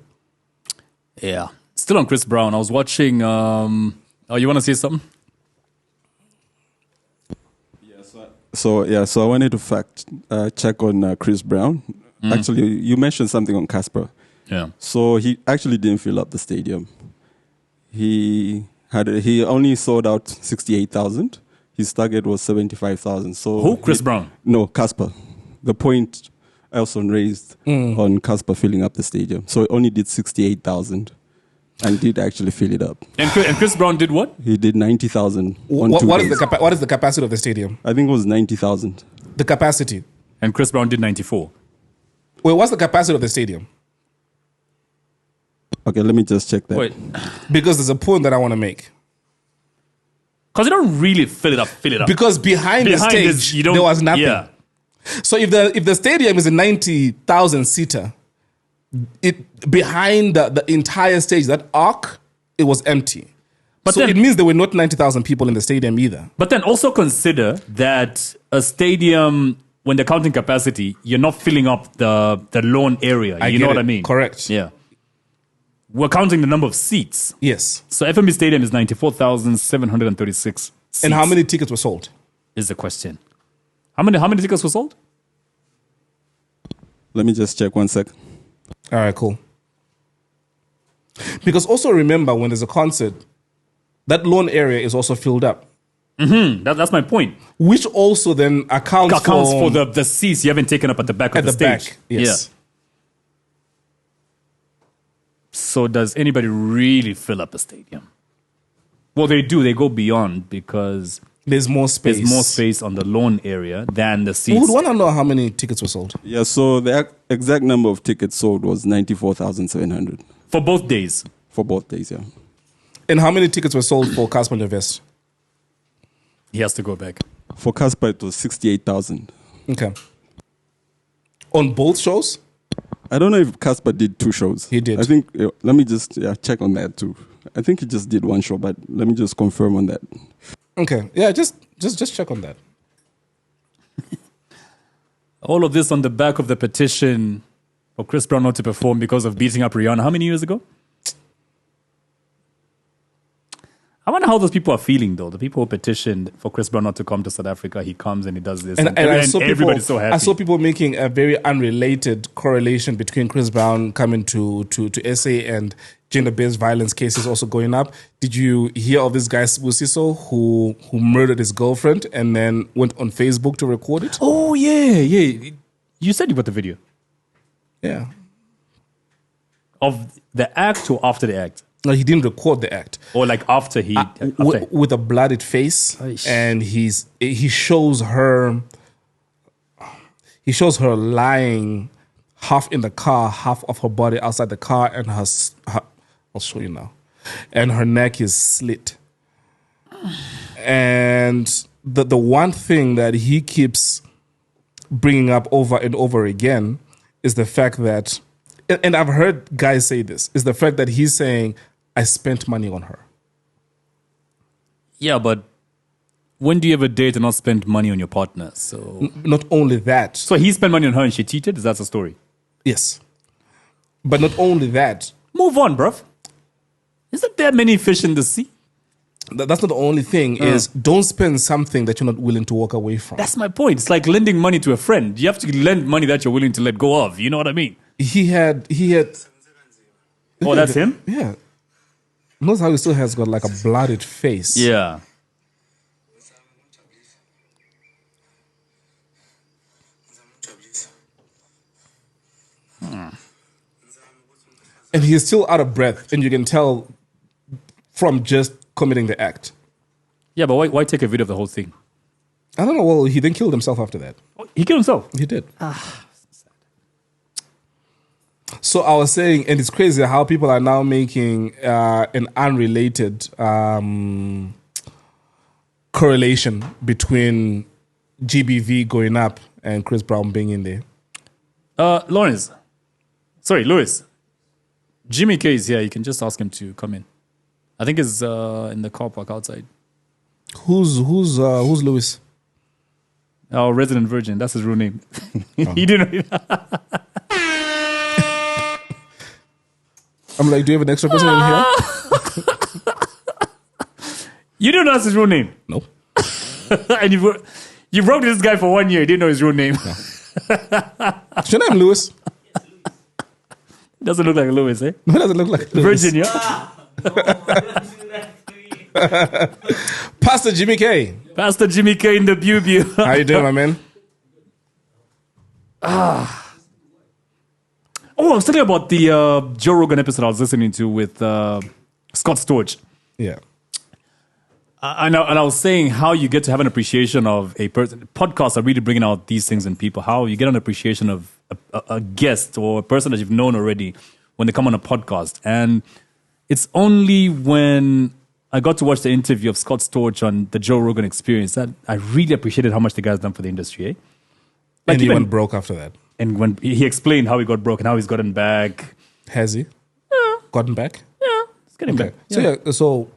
Speaker 1: Yeah. Still on Chris Brown. I was watching. Oh, you want to say something?
Speaker 4: So I wanted to fact check on Chris Brown. Actually, you mentioned something on Casper.
Speaker 1: Yeah.
Speaker 4: So he actually didn't fill up the stadium. He only sold out 68,000. His target was 75,000. So
Speaker 1: who? Chris Brown?
Speaker 4: No, Casper. The point Elson raised on Casper filling up the stadium. So he only did 68,000. And did actually fill it up.
Speaker 1: And Chris Brown did what?
Speaker 4: He did 90,000 on
Speaker 2: What
Speaker 4: 2
Speaker 2: is
Speaker 4: days.
Speaker 2: what is the capacity of the stadium?
Speaker 4: I think it was 90,000.
Speaker 2: The capacity.
Speaker 1: And Chris Brown did 94.
Speaker 2: Wait, what's the capacity of the stadium?
Speaker 4: Okay, let me just check that.
Speaker 1: Wait.
Speaker 2: Because there's a point that I want to make.
Speaker 1: Because you don't really fill it up.
Speaker 2: Because behind the stage,
Speaker 1: this, you don't,
Speaker 2: there was nothing.
Speaker 1: Yeah.
Speaker 2: So if the stadium is a 90,000 seater, it behind the entire stage, that arc, it was empty.
Speaker 1: But
Speaker 2: so
Speaker 1: then,
Speaker 2: it means there were not 90,000 people in the stadium either.
Speaker 1: But then also consider that a stadium, when they're counting capacity, you're not filling up the lawn area. You know what I mean?
Speaker 2: Correct.
Speaker 1: Yeah. We're counting the number of seats.
Speaker 2: Yes.
Speaker 1: So FMB Stadium is 94,736 seats.
Speaker 2: And how many tickets were sold?
Speaker 1: Is the question. How many tickets were sold?
Speaker 4: Let me just check 1 sec.
Speaker 2: All right, cool. Because also remember, when there's a concert, that lawn area is also filled up.
Speaker 1: That's my point.
Speaker 2: Which also then accounts
Speaker 1: for the seats you haven't taken up at the back of the stage.
Speaker 2: Back, yes.
Speaker 1: Yeah. So does anybody really fill up a stadium? Well, they do. They go beyond because
Speaker 2: there's more space.
Speaker 1: There's more space on the lawn area than the seats.
Speaker 2: We would want to know how many tickets were sold.
Speaker 4: Yeah, so the exact number of tickets sold was 94,700.
Speaker 1: For both days?
Speaker 4: For both days, yeah.
Speaker 2: And how many tickets were sold for Casper and Vest?
Speaker 1: He has to go back.
Speaker 4: For Casper, it was 68,000.
Speaker 2: Okay. On both shows?
Speaker 4: I don't know if Casper did 2 shows.
Speaker 2: He did.
Speaker 4: I think, let me just check on that too. I think he just did 1 show, but let me just confirm on that.
Speaker 2: Okay. Yeah, just check on that.
Speaker 1: All of this on the back of the petition for Chris Brown not to perform because of beating up Rihanna. How many years ago? I wonder how those people are feeling, though. The people who petitioned for Chris Brown not to come to South Africa, he comes and he does this.
Speaker 2: And I saw
Speaker 1: everybody's so happy.
Speaker 2: I saw people making a very unrelated correlation between Chris Brown coming to SA and gender-based violence cases also going up. Did you hear of this guy, Sibusiso, who murdered his girlfriend and then went on Facebook to record it?
Speaker 1: Oh, yeah. You said you got the video.
Speaker 2: Yeah.
Speaker 1: Of the act or after the act?
Speaker 2: No, he didn't record the act.
Speaker 1: Or like after he...
Speaker 2: with a bloodied face.
Speaker 1: Aish.
Speaker 2: And he shows her... He shows her lying half in the car, half of her body outside the car, and her I'll show you now. And her neck is slit. And the one thing that he keeps bringing up over and over again is the fact that, and I've heard guys say this, is the fact that he's saying, I spent money on her.
Speaker 1: Yeah, but when do you ever date and not spend money on your partner? So
Speaker 2: not only that.
Speaker 1: So he spent money on her and she cheated? Is that the story?
Speaker 2: Yes. But not only that.
Speaker 1: Move on, bruv. Isn't there many fish in the sea?
Speaker 2: That's not the only thing, is don't spend something that you're not willing to walk away from.
Speaker 1: That's my point. It's like lending money to a friend. You have to lend money that you're willing to let go of. You know what I mean?
Speaker 2: He had.
Speaker 1: Oh, that's him?
Speaker 2: Yeah. Notice how he still has got like a blooded face.
Speaker 1: Yeah.
Speaker 2: And he's still out of breath, and you can tell from just committing the act.
Speaker 1: Yeah, but why take a video of the whole thing?
Speaker 2: I don't know. Well, he then killed himself after that.
Speaker 1: He killed himself?
Speaker 2: He did. So I was saying, and it's crazy how people are now making an unrelated correlation between GBV going up and Chris Brown being in there.
Speaker 1: Lewis. Jimmy K is here. You can just ask him to come in. I think he's in the car park outside.
Speaker 2: Who's Lewis?
Speaker 1: Our resident virgin. That's his real name. He didn't know that.
Speaker 2: I'm like, do you have an extra person in here?
Speaker 1: You didn't know that's his real name?
Speaker 2: No.
Speaker 1: And you wrote to this guy for 1 year. You didn't know his real name.
Speaker 2: No. Is your name Lewis?
Speaker 1: Doesn't look like Lewis, eh?
Speaker 2: No, it doesn't look like Lewis.
Speaker 1: Virgin, yeah?
Speaker 2: Pastor Jimmy K.
Speaker 1: Pastor Jimmy K in the Bew.
Speaker 2: How you doing, my man?
Speaker 1: Oh, I was talking about the Joe Rogan episode I was listening to with Scott Storch.
Speaker 2: Yeah.
Speaker 1: And I was saying how you get to have an appreciation of a person. Podcasts are really bringing out these things in people. How you get an appreciation of a guest or a person that you've known already when they come on a podcast. And it's only when I got to watch the interview of Scott Storch on the Joe Rogan Experience that I really appreciated how much the guy's done for the industry. Eh? Like
Speaker 2: and he went broke after that.
Speaker 1: And when he explained how he got broke and how he's gotten back.
Speaker 2: Has he?
Speaker 1: Yeah.
Speaker 2: Gotten back?
Speaker 1: Yeah. He's getting back. Yeah.
Speaker 2: So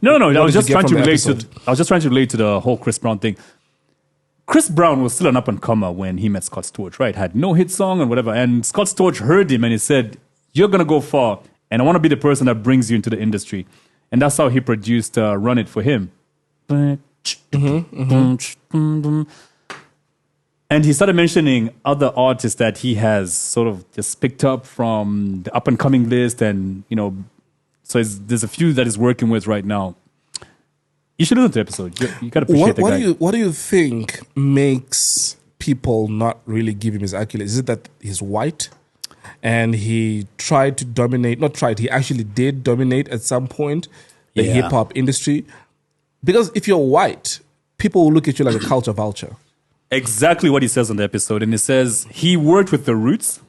Speaker 1: No. I was just trying to relate to the whole Chris Brown thing. Chris Brown was still an up-and-comer when he met Scott Storch, right? Had no hit song and whatever. And Scott Storch heard him and he said, you're going to go far. And I want to be the person that brings you into the industry. And that's how he produced Run It for him. And he started mentioning other artists that he has sort of just picked up from the up-and-coming list. And, so there's a few that he's working with right now. You should listen to the episode. You gotta appreciate the guy.
Speaker 2: What do you think makes people not really give him his accolades? Is it that he's white and he tried to dominate? Not tried. He actually did dominate at some point the hip hop industry. Because if you're white, people will look at you like a culture vulture.
Speaker 1: Exactly what he says on the episode, and he says he worked with the Roots.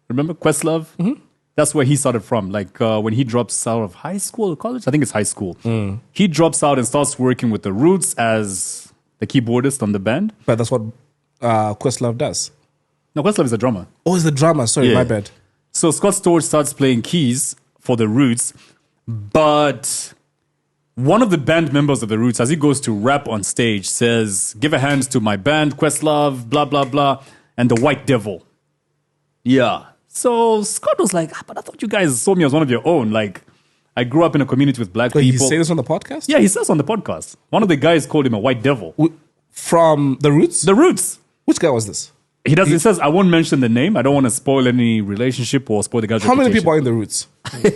Speaker 1: Remember Questlove? Mm-hmm. That's where he started from. Like when he drops out of high school or college, I think it's high school. He drops out and starts working with the Roots as the keyboardist on the band.
Speaker 2: But that's what Questlove does.
Speaker 1: No, Questlove is a drummer.
Speaker 2: Oh, he's the drummer. Sorry, my bad.
Speaker 1: So Scott Storch starts playing keys for the Roots, but one of the band members of the Roots, as he goes to rap on stage, says, "Give a hand to my band, Questlove, blah, blah, blah, and the White Devil." Yeah. So Scott was like, but I thought you guys saw me as one of your own. Like, I grew up in a community with black people.
Speaker 2: He say this on the podcast?
Speaker 1: Yeah, he says on the podcast. One of the guys called him a white devil.
Speaker 2: From the Roots?
Speaker 1: The Roots.
Speaker 2: Which guy was this?
Speaker 1: He says, I won't mention the name. I don't want to spoil any relationship or spoil the guy's reputation.
Speaker 2: How many people are in the Roots?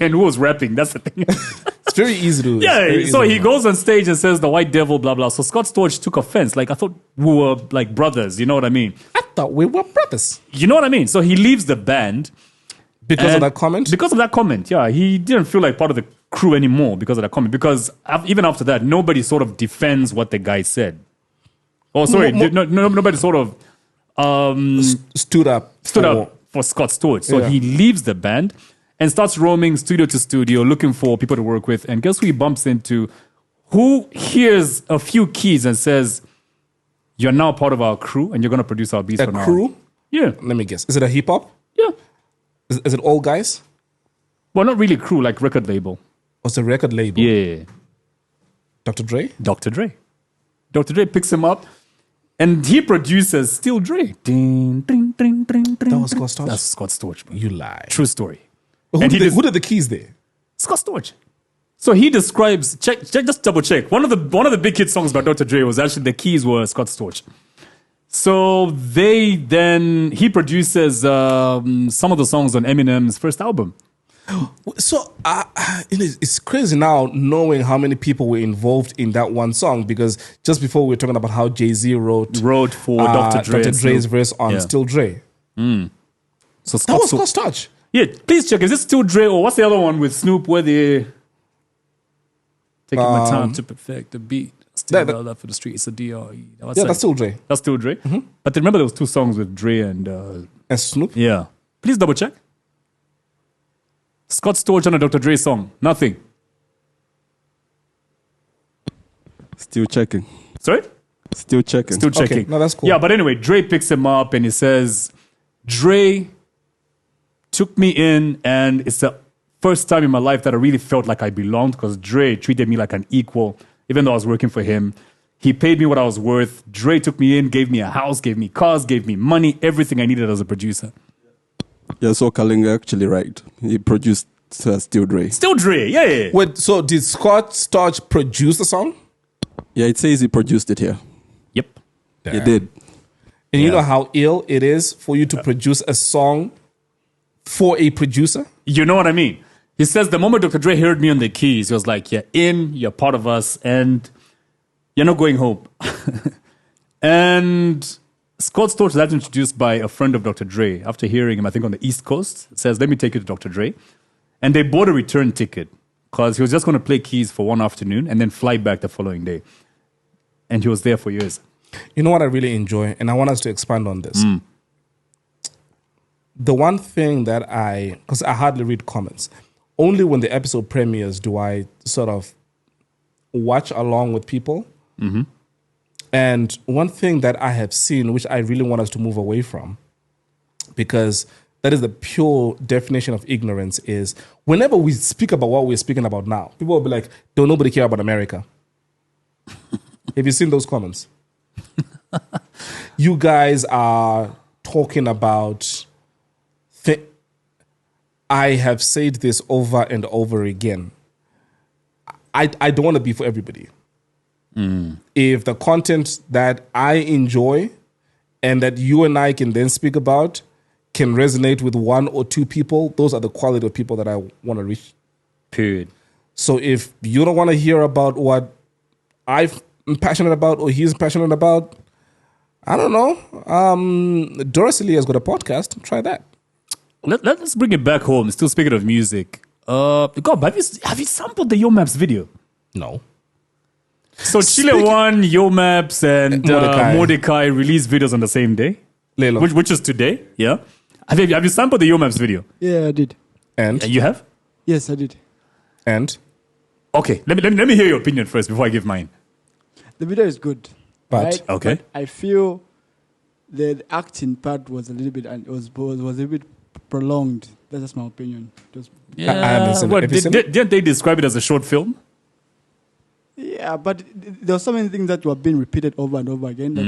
Speaker 1: And who was rapping? That's the thing.
Speaker 2: It's very easy to do.
Speaker 1: Yeah, so he goes on stage and says the white devil, blah, blah. So Scott Storch took offense. Like, I thought we were like brothers. You know what I mean?
Speaker 2: I thought we were brothers.
Speaker 1: You know what I mean? So he leaves the band.
Speaker 2: Because of that comment?
Speaker 1: Because of that comment, yeah. He didn't feel like part of the crew anymore because of that comment. Because even after that, nobody sort of defends what the guy said. Oh, sorry. Nobody sort of
Speaker 2: stood up
Speaker 1: for Scott Storch. So he leaves the band and starts roaming studio to studio looking for people to work with. And guess who he bumps into? Who hears a few keys and says, "You're now part of our crew and you're going to produce our beats for now." A
Speaker 2: crew?
Speaker 1: Yeah.
Speaker 2: Let me guess. Is it a hip hop?
Speaker 1: Yeah.
Speaker 2: Is it all guys?
Speaker 1: Well, not really crew, like record label.
Speaker 2: Oh, it's a record label?
Speaker 1: Yeah.
Speaker 2: Dr. Dre?
Speaker 1: Dr. Dre. Dr. Dre picks him up and he produces Still Dre. Ding, ding, ding, ding, ding.
Speaker 2: That was Scott Storch?
Speaker 1: That's Scott Storch, bro.
Speaker 2: You lie.
Speaker 1: True story.
Speaker 2: Who did the keys there?
Speaker 1: Scott Storch. So he describes, just double check. One of the big hit songs by Dr. Dre was actually the keys were Scott Storch. So he produces some of the songs on Eminem's first album.
Speaker 2: So it's crazy now knowing how many people were involved in that one song, because just before we were talking about how Jay-Z wrote
Speaker 1: for Dr.
Speaker 2: Dre's verse on Still Dre.
Speaker 1: So
Speaker 2: that was Scott Storch.
Speaker 1: Yeah, please check. Is it Still Dre or what's the other one with Snoop where they taking my time to perfect the beat? Still well left for the street. It's a DRE.
Speaker 2: That's Still Dre.
Speaker 1: That's Still Dre. Mm-hmm. But remember there was two songs with Dre and
Speaker 2: Snoop?
Speaker 1: Yeah. Please double check. Scott Storch on a Dr. Dre song. Nothing.
Speaker 4: Still checking.
Speaker 1: Sorry?
Speaker 4: Still checking.
Speaker 1: Still checking.
Speaker 2: Okay. No, that's cool.
Speaker 1: Yeah, but anyway, Dre picks him up and he says, Dre took me in and it's the first time in my life that I really felt like I belonged because Dre treated me like an equal, even though I was working for him. He paid me what I was worth. Dre took me in, gave me a house, gave me cars, gave me money, everything I needed as a producer.
Speaker 4: Yeah, so Kalinga actually right. He produced Still Dre.
Speaker 1: Still Dre, yeah.
Speaker 2: Wait, so did Scott Storch produce the song?
Speaker 4: Yeah, it says he produced it here.
Speaker 1: Yep.
Speaker 4: Damn. He did.
Speaker 2: And you know how ill it is for you to produce a song for a producer?
Speaker 1: You know what I mean? He says the moment Dr. Dre heard me on the keys, he was like, you're part of us, and you're not going home. And Scott Storch was actually introduced by a friend of Dr. Dre. After hearing him, I think on the East Coast, says, let me take you to Dr. Dre. And they bought a return ticket because he was just going to play keys for one afternoon and then fly back the following day. And he was there for years.
Speaker 2: You know what I really enjoy? And I want us to expand on this. The one thing that because I hardly read comments, only when the episode premieres do I sort of watch along with people. Mm-hmm. And one thing that I have seen, which I really want us to move away from, because that is the pure definition of ignorance, is whenever we speak about what we're speaking about now, people will be like, don't nobody care about America. Have you seen those comments? You guys are talking about... I have said this over and over again. I don't want to be for everybody. If the content that I enjoy and that you and I can then speak about can resonate with one or two people, those are the quality of people that I want to reach.
Speaker 1: Period.
Speaker 2: So if you don't want to hear about what I'm passionate about or he's passionate about. I don't know. Dorothy has got a podcast. Try that.
Speaker 1: Let's bring it back home. Still speaking of music. God, have you sampled the Yo Maps video?
Speaker 2: No.
Speaker 1: So Chile One, Yo Maps, and Mordecai released videos on the same day, which is today. Yeah. Have you sampled the Yo Maps video?
Speaker 3: Yeah, I did.
Speaker 2: And
Speaker 1: you have?
Speaker 3: Yes, I did.
Speaker 2: And
Speaker 1: okay, let me hear your opinion first before I give mine.
Speaker 3: The video is good,
Speaker 2: but
Speaker 3: right?
Speaker 1: Okay.
Speaker 3: But I feel the acting part was a little bit was a bit prolonged. That's just my opinion.
Speaker 1: Didn't they describe it as a short film?
Speaker 3: Yeah, but there were so many things that were being repeated over and over again. That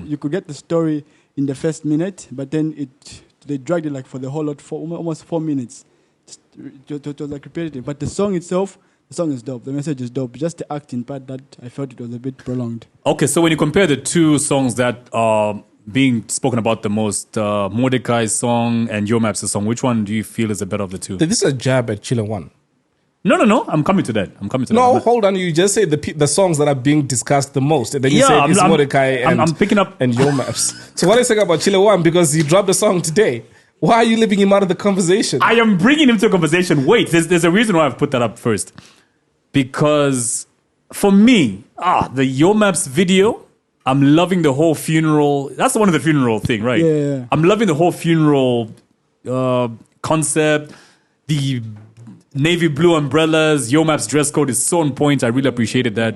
Speaker 3: you could get the story in the first minute, but then they dragged it like for the whole lot for almost 4 minutes. It was like repetitive. But the song itself, the song is dope. The message is dope. Just the acting part that I felt it was a bit prolonged.
Speaker 1: Okay, so when you compare the two songs that are being spoken about the most, Mordecai's song and Yo Maps' song, which one do you feel is the better of the two?
Speaker 2: This is a jab at Chile One.
Speaker 1: No. I'm coming to that.
Speaker 2: No, hold on. You just say the songs that are being discussed the most. And then you say it's Mordecai
Speaker 1: I'm picking up
Speaker 2: and Yo Maps. So what are you saying about Chile One? Because he dropped the song today. Why are you leaving him out of the conversation?
Speaker 1: I am bringing him to a conversation. Wait, there's a reason why I've put that up first. Because for me, the Yo Maps video, I'm loving the whole funeral. That's the one of the funeral thing, right?
Speaker 3: Yeah.
Speaker 1: I'm loving the whole funeral concept. The navy blue umbrellas, Yo Maps dress code is so on point. I really appreciated that.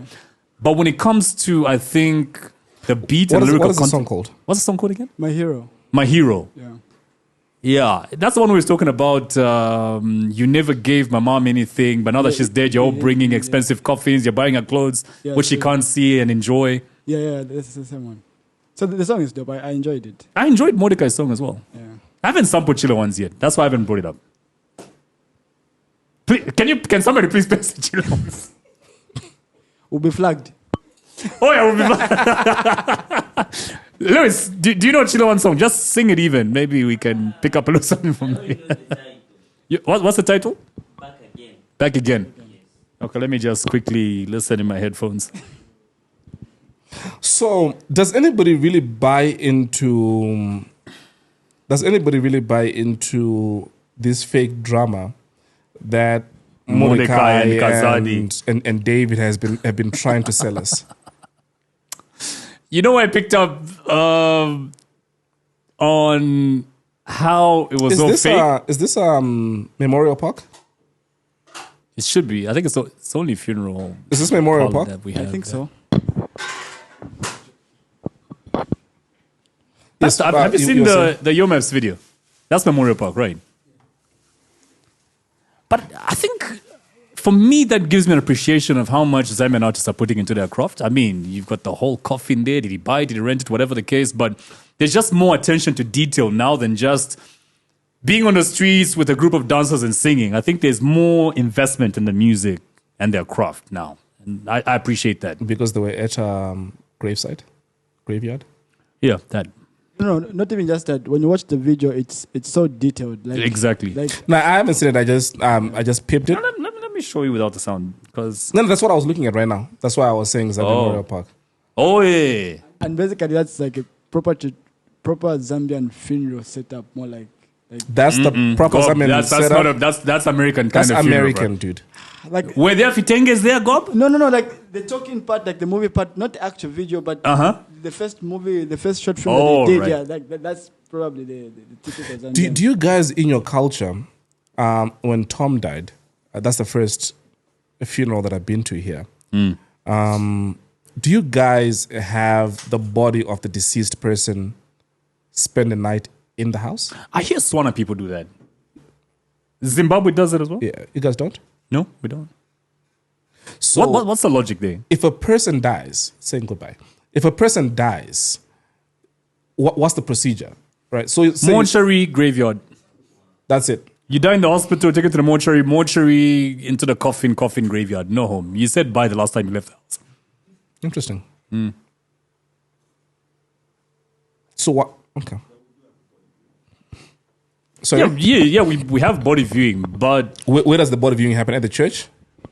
Speaker 1: But when it comes to, I think, the beat and lyrical content.
Speaker 2: What is the song called?
Speaker 1: What's the song called again?
Speaker 3: My Hero.
Speaker 1: My Hero.
Speaker 3: Yeah.
Speaker 1: Yeah, that's the one we was talking about. You never gave my mom anything, but now that she's dead, you're all bringing expensive coffins, you're buying her clothes, which she can't see and enjoy.
Speaker 3: Yeah, that's the same one. So the song is dope. I enjoyed it.
Speaker 1: I enjoyed Mordecai's song as well.
Speaker 3: Yeah.
Speaker 1: I haven't sampled Chile ones yet. That's why I haven't brought it up. Please, can somebody please pass the Chile ones?
Speaker 3: We'll be flagged.
Speaker 1: Oh yeah, we'll be flagged. Lewis, do you know Chile one song? Just sing it even. Maybe we can pick up a little something from there. What's the title?
Speaker 7: Back Again.
Speaker 1: Back Again. Okay, let me just quickly listen in my headphones.
Speaker 2: So, does anybody really buy into this fake drama that Mordecai and David have been trying to sell us?
Speaker 1: You know, I picked up on how it was fake.
Speaker 2: Is this Memorial Park?
Speaker 1: It should be. I think it's only funeral.
Speaker 2: Is this Memorial Park?
Speaker 1: That we have.
Speaker 3: I think so.
Speaker 1: Yes, have you seen the Yo Maps video? That's Memorial Park, right? But I think, for me, that gives me an appreciation of how much Zambian artists are putting into their craft. I mean, you've got the whole coffin there. Did he buy it? Did he rent it? Whatever the case. But there's just more attention to detail now than just being on the streets with a group of dancers and singing. I think there's more investment in the music and their craft now. And I appreciate that.
Speaker 2: Because they were at graveyard?
Speaker 1: Yeah, that.
Speaker 3: No, not even just that. When you watch the video, it's so detailed. Like,
Speaker 1: exactly.
Speaker 2: No, I haven't seen it. I just pipped it.
Speaker 1: Let me show you without the sound, because
Speaker 2: that's what I was looking at right now. That's why I was saying Memorial Park.
Speaker 1: Oh yeah.
Speaker 3: And basically, that's like a proper Zambian funeral setup, more like
Speaker 2: that's the proper Zambian setup.
Speaker 1: That's American kind
Speaker 2: that's
Speaker 1: of funeral.
Speaker 2: American, dude.
Speaker 3: Like,
Speaker 1: were there fitenges there, Gob?
Speaker 3: No. Like the talking part, like the movie part, not the actual video, but the first movie, the first short film that they did. Right. Yeah, that's probably the typical Zambian.
Speaker 2: Do you guys in your culture, when Tom died, that's the first funeral that I've been to here. Do you guys have the body of the deceased person spend the night in the house?
Speaker 1: I hear Swana people do that. Zimbabwe does it as well?
Speaker 2: Yeah, you guys don't?
Speaker 1: No, we don't.
Speaker 2: So
Speaker 1: what's the logic there?
Speaker 2: If a person dies, saying goodbye. If a person dies, what's the procedure? Right. So
Speaker 1: mortuary, graveyard.
Speaker 2: That's it.
Speaker 1: You die in the hospital, take it to the mortuary into the coffin, graveyard, no home. You said bye the last time you left the house.
Speaker 2: Interesting. So what? Okay. So
Speaker 1: yeah, we have body viewing, but
Speaker 2: where does the body viewing happen? At the church?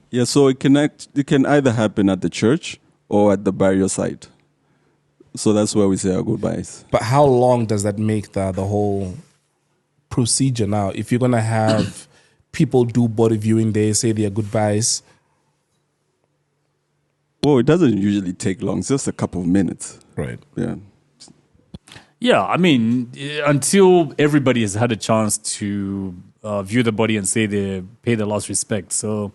Speaker 4: Yeah, so it can either happen at the church or at the burial site. So that's where we say our goodbyes.
Speaker 2: But how long does that make the whole procedure now? If you're going to have people do body viewing, they say their goodbyes.
Speaker 4: Well, it doesn't usually take long. It's just a couple of minutes.
Speaker 2: Right.
Speaker 4: Yeah.
Speaker 1: Yeah, I mean, until everybody has had a chance to view the body and say they pay the last respect. So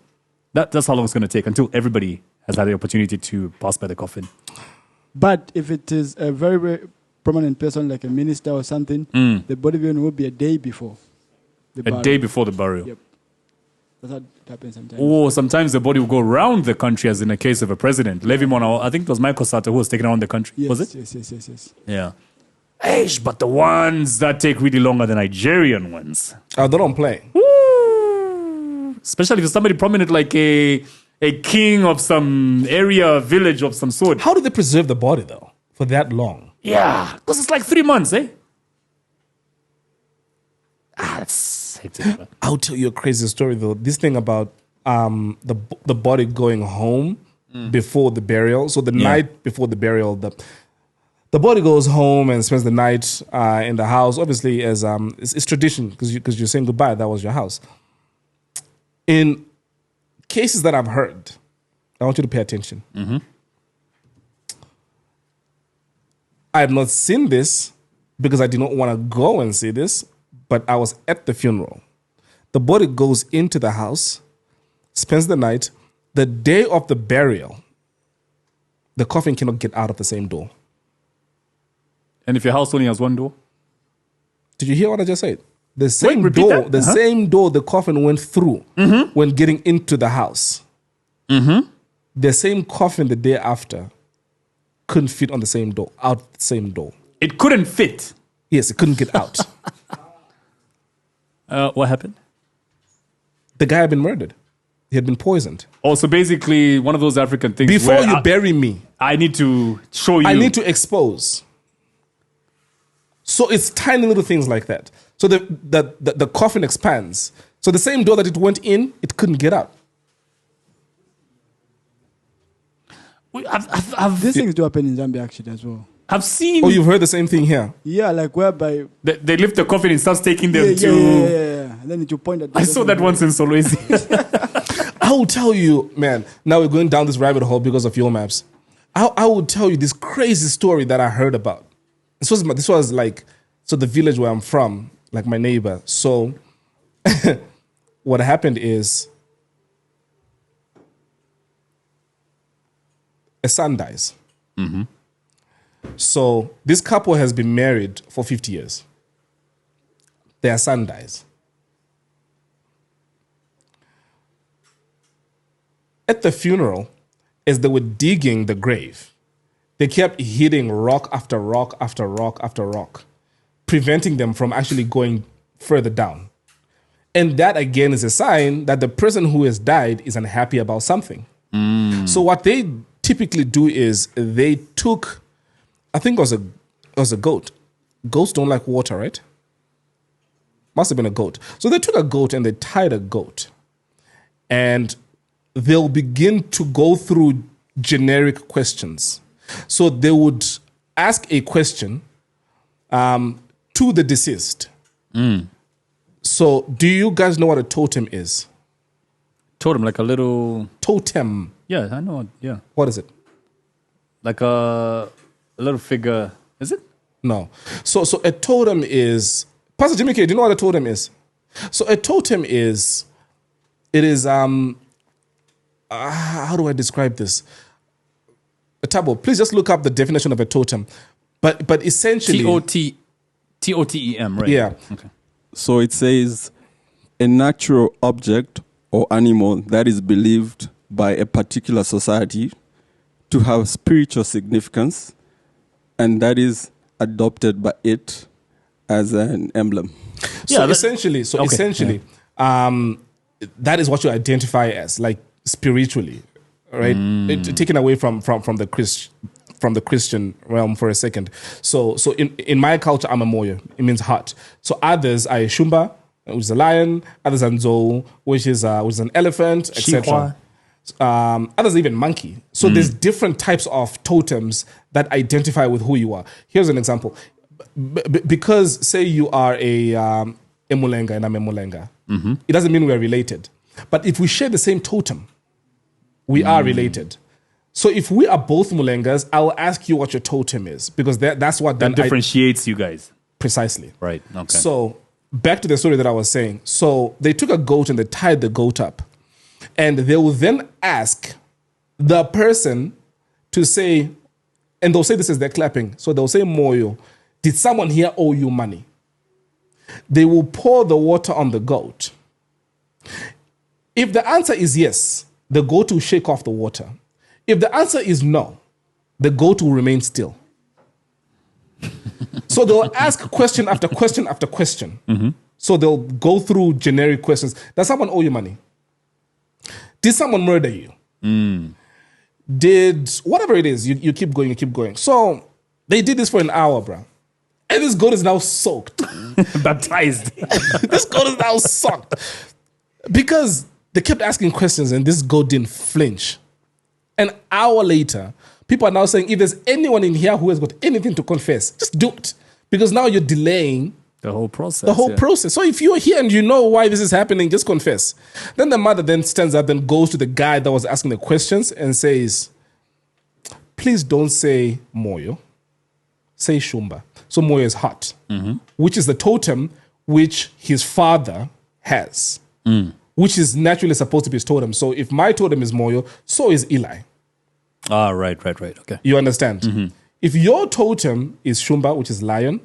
Speaker 1: that's how long it's going to take, until everybody has had the opportunity to pass by the coffin.
Speaker 3: But if it is a very, very prominent person like a minister or something, the body viewing will be a day before the burial.
Speaker 1: A day before the burial.
Speaker 3: Yep. That's how it happens sometimes.
Speaker 1: Or sometimes the body will go around the country, as in the case of a president. Levi Mona, I think it was Michael Sata who was taken around the country.
Speaker 3: Yes,
Speaker 1: was it?
Speaker 3: Yes.
Speaker 1: Yeah. Eish, but the ones that take really longer than Nigerian ones.
Speaker 2: Oh, they don't play.
Speaker 1: Woo! Especially if it's somebody prominent like a king of some area, village of some sort.
Speaker 2: How do they preserve the body, though, for that long?
Speaker 1: Yeah, because it's like 3 months, eh? That's hectic.
Speaker 2: I'll tell you a crazy story, though. This thing about the body going home before the burial. So the night before the burial, the body goes home and spends the night in the house. Obviously, as it's tradition, because you're saying goodbye. That was your house. In cases that I've heard, I want you to pay attention.
Speaker 1: Mm-hmm.
Speaker 2: I have not seen this because I did not want to go and see this, but I was at the funeral. The body goes into the house, spends the night. The day of the burial, the coffin cannot get out of the same door.
Speaker 1: And if your house only has one door?
Speaker 2: Did you hear what I just said? The same
Speaker 1: repeat
Speaker 2: door,
Speaker 1: that?
Speaker 2: the same door the coffin went through when getting into the house.
Speaker 1: Mm-hmm.
Speaker 2: The same coffin the day after couldn't fit on the same door, out the same door.
Speaker 1: It couldn't fit.
Speaker 2: Yes, it couldn't get out.
Speaker 1: What happened?
Speaker 2: The guy had been murdered. He had been poisoned.
Speaker 1: Oh, so basically one of those African things
Speaker 2: Before
Speaker 1: where
Speaker 2: you bury me,
Speaker 1: I need to show you.
Speaker 2: I need to expose. So it's tiny little things like that. So the coffin expands. So the same door that it went in, it couldn't get out.
Speaker 3: These things do happen in Zambia actually as well.
Speaker 1: I've seen.
Speaker 2: Oh, you've heard the same thing here?
Speaker 3: Yeah, like whereby
Speaker 1: They lift the coffin and starts taking them to.
Speaker 3: Yeah. And then you point at.
Speaker 1: I saw that once in Solwezi.
Speaker 2: I will tell you, man, now we're going down this rabbit hole because of your maps. I will tell you this crazy story that I heard about. This was like, so the village where I'm from, like my neighbor. So what happened is a son dies.
Speaker 1: Mm-hmm.
Speaker 2: So this couple has been married for 50 years. Their son dies. At the funeral, as they were digging the grave, they kept hitting rock after rock after rock after rock, preventing them from actually going further down. And that, again, is a sign that the person who has died is unhappy about something. So what they typically do is they took, I think it was a goat. Goats don't like water, right? Must have been a goat. So they took a goat and they tied a goat. And they'll begin to go through generic questions. So they would ask a question to the deceased. So do you guys know what a totem is?
Speaker 1: Totem, like a little.
Speaker 2: Totem.
Speaker 1: Yeah, I know. Yeah.
Speaker 2: What is it?
Speaker 1: Like a little figure. Is it?
Speaker 2: No. So a totem is. Pastor Jimmy K, do you know what a totem is? So a totem is. It is how do I describe this? Tabo, please just look up the definition of a totem. But essentially
Speaker 1: Totem, right?
Speaker 2: Yeah.
Speaker 1: Okay.
Speaker 4: So it says a natural object or animal that is believed by a particular society to have spiritual significance, and that is adopted by it as an emblem.
Speaker 2: So essentially, that is what you identify as, like spiritually, right? Taken away from the Christian realm for a second. So in my culture, I'm a moyo. It means heart. So others are a shumba, which is a lion. Others are nzo, which is an elephant, etc. Others even monkey. So there's different types of totems that identify with who you are. Here's an example. Because say you are a Mulenga and I'm a Mulenga, it doesn't mean we're related. But if we share the same totem, we are related. So if we are both Mulengas, I'll ask you what your totem is, because that's what
Speaker 1: that differentiates you guys.
Speaker 2: Precisely.
Speaker 1: Right. Okay.
Speaker 2: So back to the story that I was saying. So they took a goat and they tied the goat up, and they will then ask the person to say, and they'll say this as they're clapping. So they'll say, Moyo, did someone here owe you money? They will pour the water on the goat. If the answer is yes, the goat will shake off the water. If the answer is no, the goat will remain still. So they'll ask question after question after question. So they'll go through generic questions. Does someone owe you money? Did someone murder you? Did whatever it is, you keep going, you keep going. So they did this for an hour, bro. And this goat is now soaked.
Speaker 1: Baptized.
Speaker 2: This goat is now soaked. Because they kept asking questions and this goat didn't flinch. An hour later, people are now saying, if there's anyone in here who has got anything to confess, just do it. Because now you're delaying
Speaker 1: the whole process.
Speaker 2: Process. So if you're here and you know why this is happening, just confess. Then the mother then stands up and goes to the guy that was asking the questions and says, please don't say Moyo, say Shumba. So Moyo is hot, which is the totem which his father has, which is naturally supposed to be his totem. So if my totem is Moyo, so is Eli.
Speaker 1: Ah, right. Okay.
Speaker 2: You understand? If your totem is Shumba, which is lion,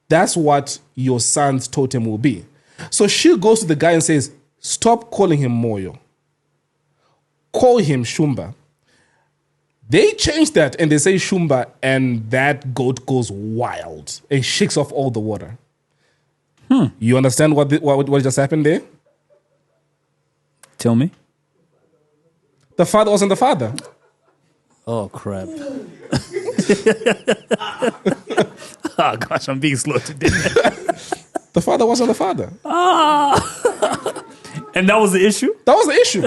Speaker 2: that's what your son's totem will be. So she goes to the guy and says, stop calling him Moyo. Call him Shumba. They change that and they say Shumba, and that goat goes wild and shakes off all the water. You understand what just happened there?
Speaker 1: Tell me.
Speaker 2: The father wasn't the father.
Speaker 1: Oh, crap. Oh, gosh, I'm being slow today.
Speaker 2: The father wasn't the father.
Speaker 1: And that was the issue?
Speaker 2: That was the issue.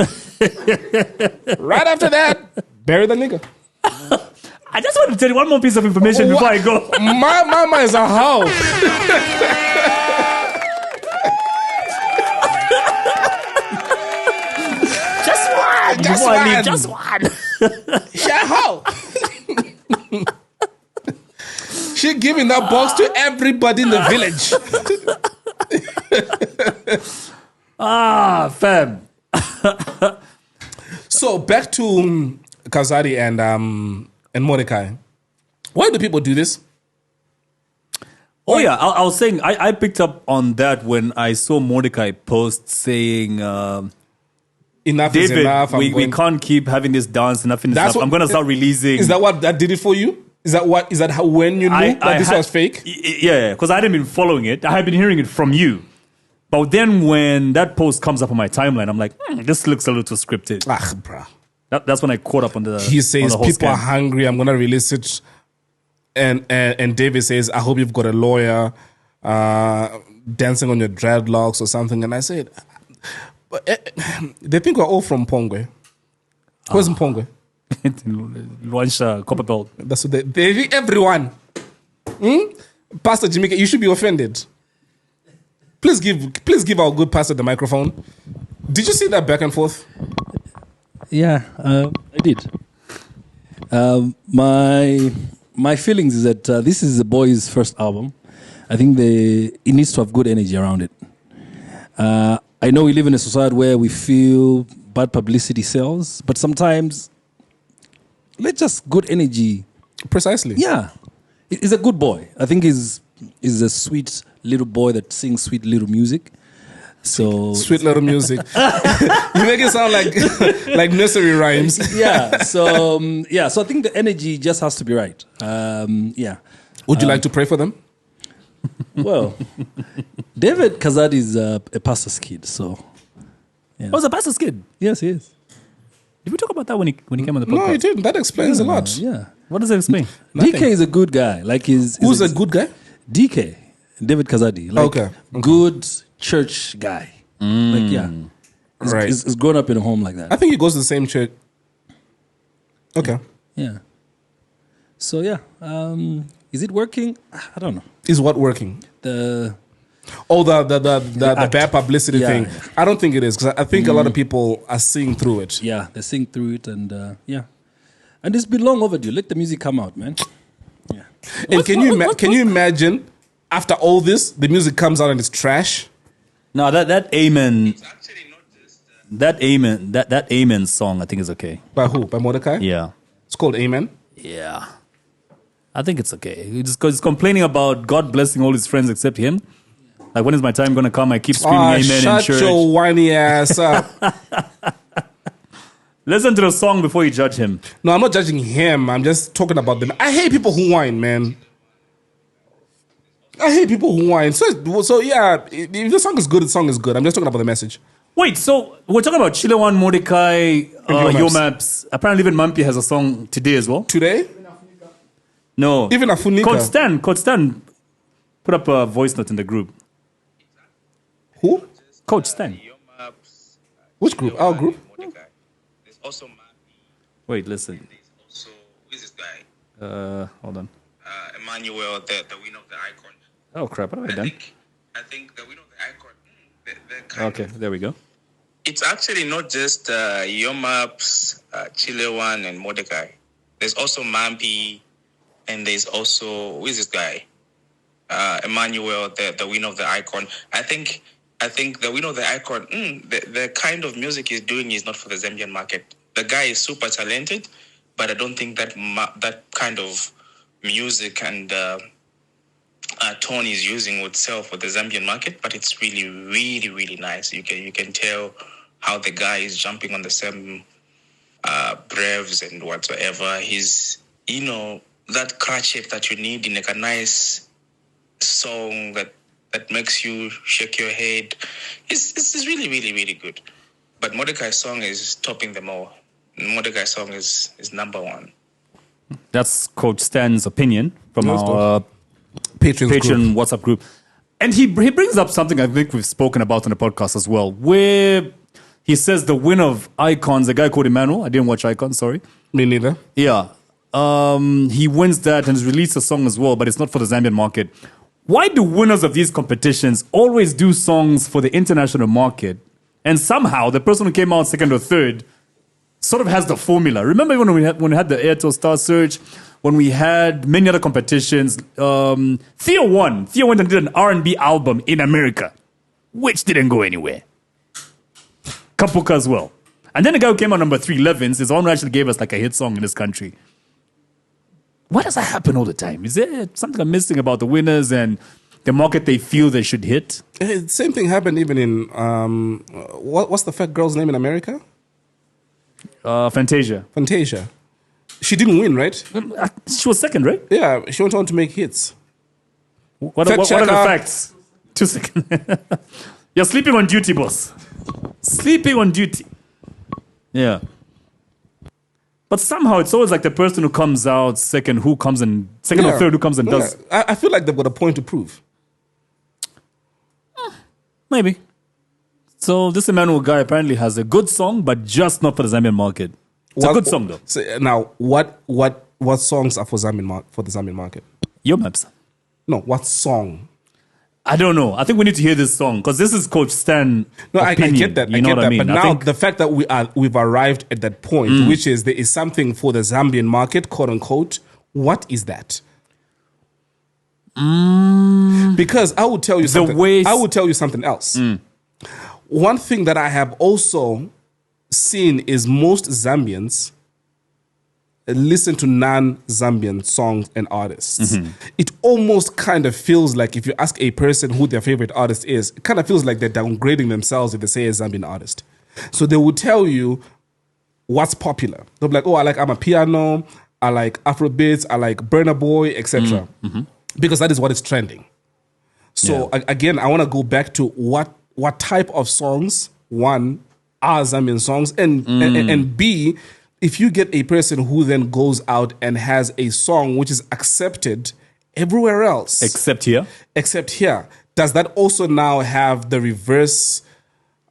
Speaker 2: Right after that, bury the nigga.
Speaker 1: I just want to tell you one more piece of information before I go.
Speaker 2: My mama is a hoe.
Speaker 1: Just one.
Speaker 2: She a hoe. She giving that box to everybody in the village.
Speaker 1: Fam.
Speaker 2: So back to Kazadi and Mordecai. Why do people do this?
Speaker 1: Oh yeah, I was saying I picked up on that when I saw Mordecai post saying,
Speaker 2: enough
Speaker 1: David,
Speaker 2: is enough.
Speaker 1: We can't keep having this dance. Enough is enough. I'm going to start releasing.
Speaker 2: Is that what that did it for you? Is that how when you knew that this was fake?
Speaker 1: Yeah, because I hadn't been following it. I had been hearing it from you. But then when that post comes up on my timeline, I'm like, this looks a little scripted.
Speaker 2: Bruh.
Speaker 1: That's when I caught up on the.
Speaker 2: He says
Speaker 1: on the
Speaker 2: people are hungry. I'm gonna release it, and David says, I hope you've got a lawyer dancing on your dreadlocks or something. And I said, they think we're all from Pongwe. Where's Pongwe?
Speaker 1: Luansha, Copperbelt.
Speaker 2: That's what they think. Everyone. Pastor Jimmy, you should be offended. Please give our good pastor the microphone. Did you see that back and forth?
Speaker 7: Yeah, I did. My feelings is that this is the boys' first album. I think it needs to have good energy around it. I know we live in a society where we feel bad publicity sells, but sometimes let's just good energy.
Speaker 2: Precisely.
Speaker 7: Yeah, he's a good boy. I think he's a sweet little boy that sings sweet little music. So
Speaker 2: sweet little music. You make it sound like nursery rhymes.
Speaker 7: Yeah. So So I think the energy just has to be right. Yeah.
Speaker 2: Would you like to pray for them?
Speaker 7: Well, David Kazadi is a pastor's kid, so. Yeah.
Speaker 1: Oh, he's a pastor's kid?
Speaker 7: Yes, he is.
Speaker 1: Did we talk about that when he came on the podcast?
Speaker 2: No, he didn't. That explains a lot.
Speaker 7: Yeah.
Speaker 1: What does that explain?
Speaker 7: DK is a good guy.
Speaker 2: Who's a good guy?
Speaker 7: DK, David Kazadi.
Speaker 2: Okay.
Speaker 7: Good church guy. He's grown up in a home like that.
Speaker 2: I think he goes to the same church. Okay.
Speaker 7: Yeah. So yeah, is it working? I don't know.
Speaker 2: Is what working?
Speaker 7: The
Speaker 2: bad publicity
Speaker 7: Yeah,
Speaker 2: thing.
Speaker 7: yeah.
Speaker 2: I don't think it is, because I think a lot of people are seeing through it.
Speaker 7: Yeah, they sing through it, and yeah, and it's been long overdue. Let the music come out, man. Yeah.
Speaker 2: And can you imagine after all this, the music comes out and it's trash?
Speaker 1: No, that Amen. That Amen song, I think is okay.
Speaker 2: By who? By Mordecai?
Speaker 1: Yeah.
Speaker 2: It's called Amen.
Speaker 1: Yeah. I think it's okay. Just because he's complaining about God blessing all his friends except him. Like, when is my time going to come? I keep screaming Amen in church.
Speaker 2: Shut your whiny ass up.
Speaker 1: Listen to the song before you judge him.
Speaker 2: No, I'm not judging him. I'm just talking about them. I hate people who whine, man. I hate people who whine. So yeah, if the song is good, the song is good. I'm just talking about the message.
Speaker 1: Wait, so we're talking about Chilewan, Mordecai,
Speaker 2: Yo
Speaker 1: Maps. Apparently even Mampi has a song today as well.
Speaker 2: Today?
Speaker 1: No.
Speaker 2: Even Afunika.
Speaker 1: Coach Stan put up a voice note in the group.
Speaker 2: Who?
Speaker 1: Coach Stan.
Speaker 2: Which group? Our group?
Speaker 1: Wait, listen.
Speaker 8: Also, who is this guy?
Speaker 1: Hold on.
Speaker 8: Emmanuel, the winner of the icon.
Speaker 1: Oh crap! What have I done?
Speaker 8: I think the winner of the icon. The kind
Speaker 1: Okay, there we go.
Speaker 8: It's actually not just Yomaps, Chilewan, and Mordecai. There's also Mampi, and there's also, who is this guy? Emmanuel, the winner of the icon. I think the winner of the icon, the kind of music he's doing is not for the Zambian market. The guy is super talented, but I don't think that that kind of music and tone he's using would sell for the Zambian market. But it's really, really, really nice. You can tell how the guy is jumping on the same breves and whatsoever. He's, that crutch shape that you need in like a nice song that makes you shake your head. It's really, really, really good. But Mordecai's song is topping them all. Mordecai's song is number one.
Speaker 1: That's Coach Stan's opinion from our
Speaker 2: Patreon
Speaker 1: WhatsApp group. And he brings up something I think we've spoken about on the podcast as well, where he says the winner of Icons, a guy called Emmanuel. I didn't watch Icons, sorry.
Speaker 2: Me neither.
Speaker 1: Yeah. He wins that and has released a song as well, but it's not for the Zambian market. Why do winners of these competitions always do songs for the international market? And somehow the person who came out second or third sort of has the formula. Remember when we had the Airtel Star Search, when we had many other competitions, Theo won. Theo went and did an R&B album in America, which didn't go anywhere. Kapuka as well. And then the guy who came out number 3, Levins, is the one who actually gave us like a hit song in this country. Why does that happen all the time? Is there something I'm missing about the winners and the market they feel they should hit?
Speaker 2: Same thing happened even in, what's the fat girl's name in America?
Speaker 1: Fantasia.
Speaker 2: She didn't win, right?
Speaker 1: She was second, right?
Speaker 2: Yeah, she went on to make hits.
Speaker 1: What are the facts? 2 seconds. You're sleeping on duty, boss. Sleeping on duty. Yeah. But somehow it's always like the person who comes out second or third who comes and does.
Speaker 2: I feel like they've got a point to prove.
Speaker 1: Maybe. So this Emmanuel guy apparently has a good song, but just not for the Zambian market. It's a good song though.
Speaker 2: So now, what songs are for the Zambian market?
Speaker 1: Your maps.
Speaker 2: No, what song?
Speaker 1: I don't know. I think we need to hear this song because this is Coach Stan.
Speaker 2: No,
Speaker 1: opinion,
Speaker 2: I get that.
Speaker 1: You know what I mean?
Speaker 2: But now the fact that we've arrived at that point, which is there is something for the Zambian market, quote unquote. What is that? Because I will tell you something. I will tell you something else. One thing that I have also seen is most Zambians listen to non-Zambian songs and artists. It almost kind of feels like if you ask a person who their favorite artist is, it kind of feels like they're downgrading themselves if they say a Zambian artist. So they will tell you what's popular. They'll be like, oh, I like Amapiano, I like Afrobeats, I like Burna Boy, etc. Because that is what is trending. So again, I want to go back to what type of songs, one, are Zambian songs, and B, if you get a person who then goes out and has a song which is accepted everywhere else.
Speaker 1: Except here,
Speaker 2: does that also now have the reverse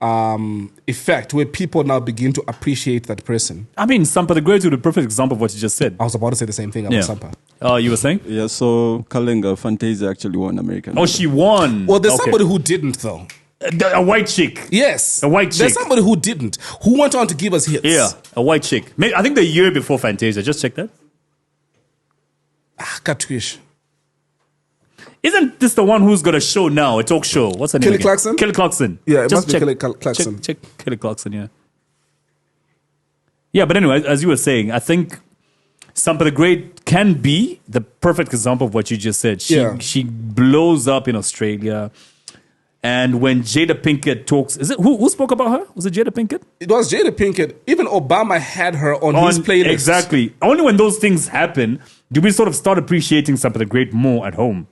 Speaker 2: effect where people now begin to appreciate that person.
Speaker 1: I mean, Sampa the Great is a perfect example of what you just said.
Speaker 2: I was about to say the same thing about Sampa.
Speaker 1: Oh, you were saying?
Speaker 4: Yeah, so Kalenga Fantasia actually won American.
Speaker 1: Oh, she won.
Speaker 2: Well, there's somebody who didn't, though.
Speaker 1: A white chick.
Speaker 2: Yes.
Speaker 1: A white chick.
Speaker 2: There's somebody who didn't, who went on to give us hits.
Speaker 1: Yeah, a white chick. I think the year before Fantasia. Just check that.
Speaker 2: Katwish.
Speaker 1: Isn't this the one who's got a show now, a talk show? What's her name?
Speaker 2: Kelly Clarkson?
Speaker 1: Kelly Clarkson.
Speaker 2: Yeah, it
Speaker 1: Just
Speaker 2: must be Kelly Clarkson.
Speaker 1: Check Kelly Clarkson, yeah. Yeah, but anyway, as you were saying, I think Sampa the Great can be the perfect example of what you just said. She blows up in Australia. And when Jada Pinkett talks, is it who spoke about her? Was it Jada Pinkett?
Speaker 2: It was Jada Pinkett. Even Obama had her on his playlist.
Speaker 1: Exactly. Only when those things happen do we sort of start appreciating Sampa the Great more at home.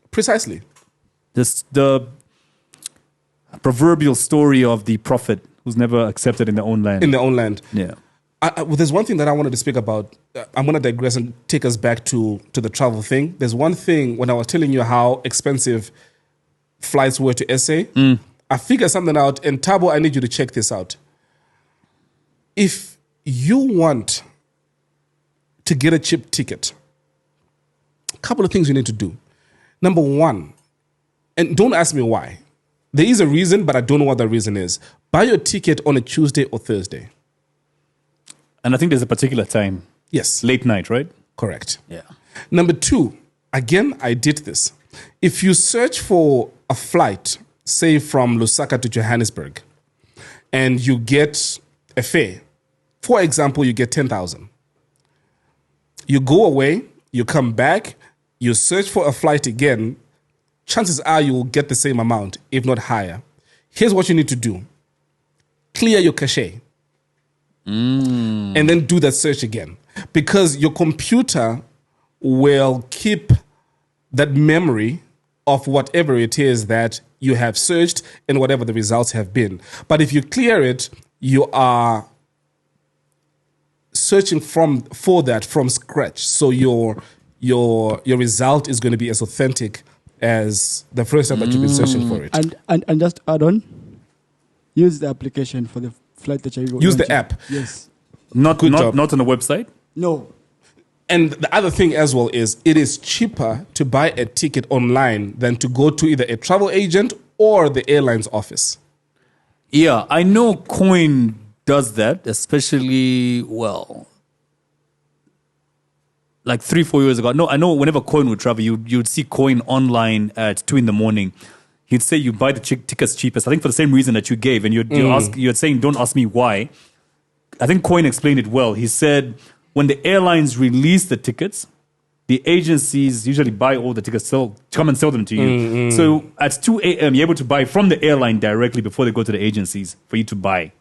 Speaker 2: Precisely.
Speaker 1: The proverbial story of the prophet who's never accepted in their own land.
Speaker 2: In their own land.
Speaker 1: Yeah.
Speaker 2: Well, there's one thing that I wanted to speak about. I'm going to digress and take us back to the travel thing. There's one thing when I was telling you how expensive flights were to SA. I figured something out. And Tabo, I need you to check this out. If you want to get a cheap ticket, a couple of things you need to do. Number one, and don't ask me why. There is a reason, but I don't know what the reason is. Buy your ticket on a Tuesday or Thursday.
Speaker 1: And I think there's a particular time.
Speaker 2: Yes.
Speaker 1: Late night, right?
Speaker 2: Correct.
Speaker 1: Yeah.
Speaker 2: Number two, again, I did this. If you search for a flight, say from Lusaka to Johannesburg, and you get a fare, for example, you get 10,000. You go away, you come back, you search for a flight again, chances are you will get the same amount, if not higher. Here's what you need to do. Clear your cache. And then do that search again. Because your computer will keep that memory of whatever it is that you have searched and whatever the results have been. But if you clear it, you are searching for that from scratch. So your result is going to be as authentic as the first time that you've been searching for it.
Speaker 3: And just add on, use the application for the flight that you
Speaker 2: use the app.
Speaker 3: Yes.
Speaker 1: Not on the website?
Speaker 3: No.
Speaker 2: And the other thing as well is it is cheaper to buy a ticket online than to go to either a travel agent or the airline's office.
Speaker 1: Yeah, I know Coin does that, especially, like 3-4 years ago. No, I know whenever Coin would travel, you'd see Coin online at 2 a.m. He'd say you buy the tickets cheapest. I think for the same reason that you gave, and you're saying, don't ask me why. I think Coin explained it well. He said when the airlines release the tickets, the agencies usually buy all the tickets, come and sell them to you. So at 2 a.m., you're able to buy from the airline directly before they go to the agencies for you to buy.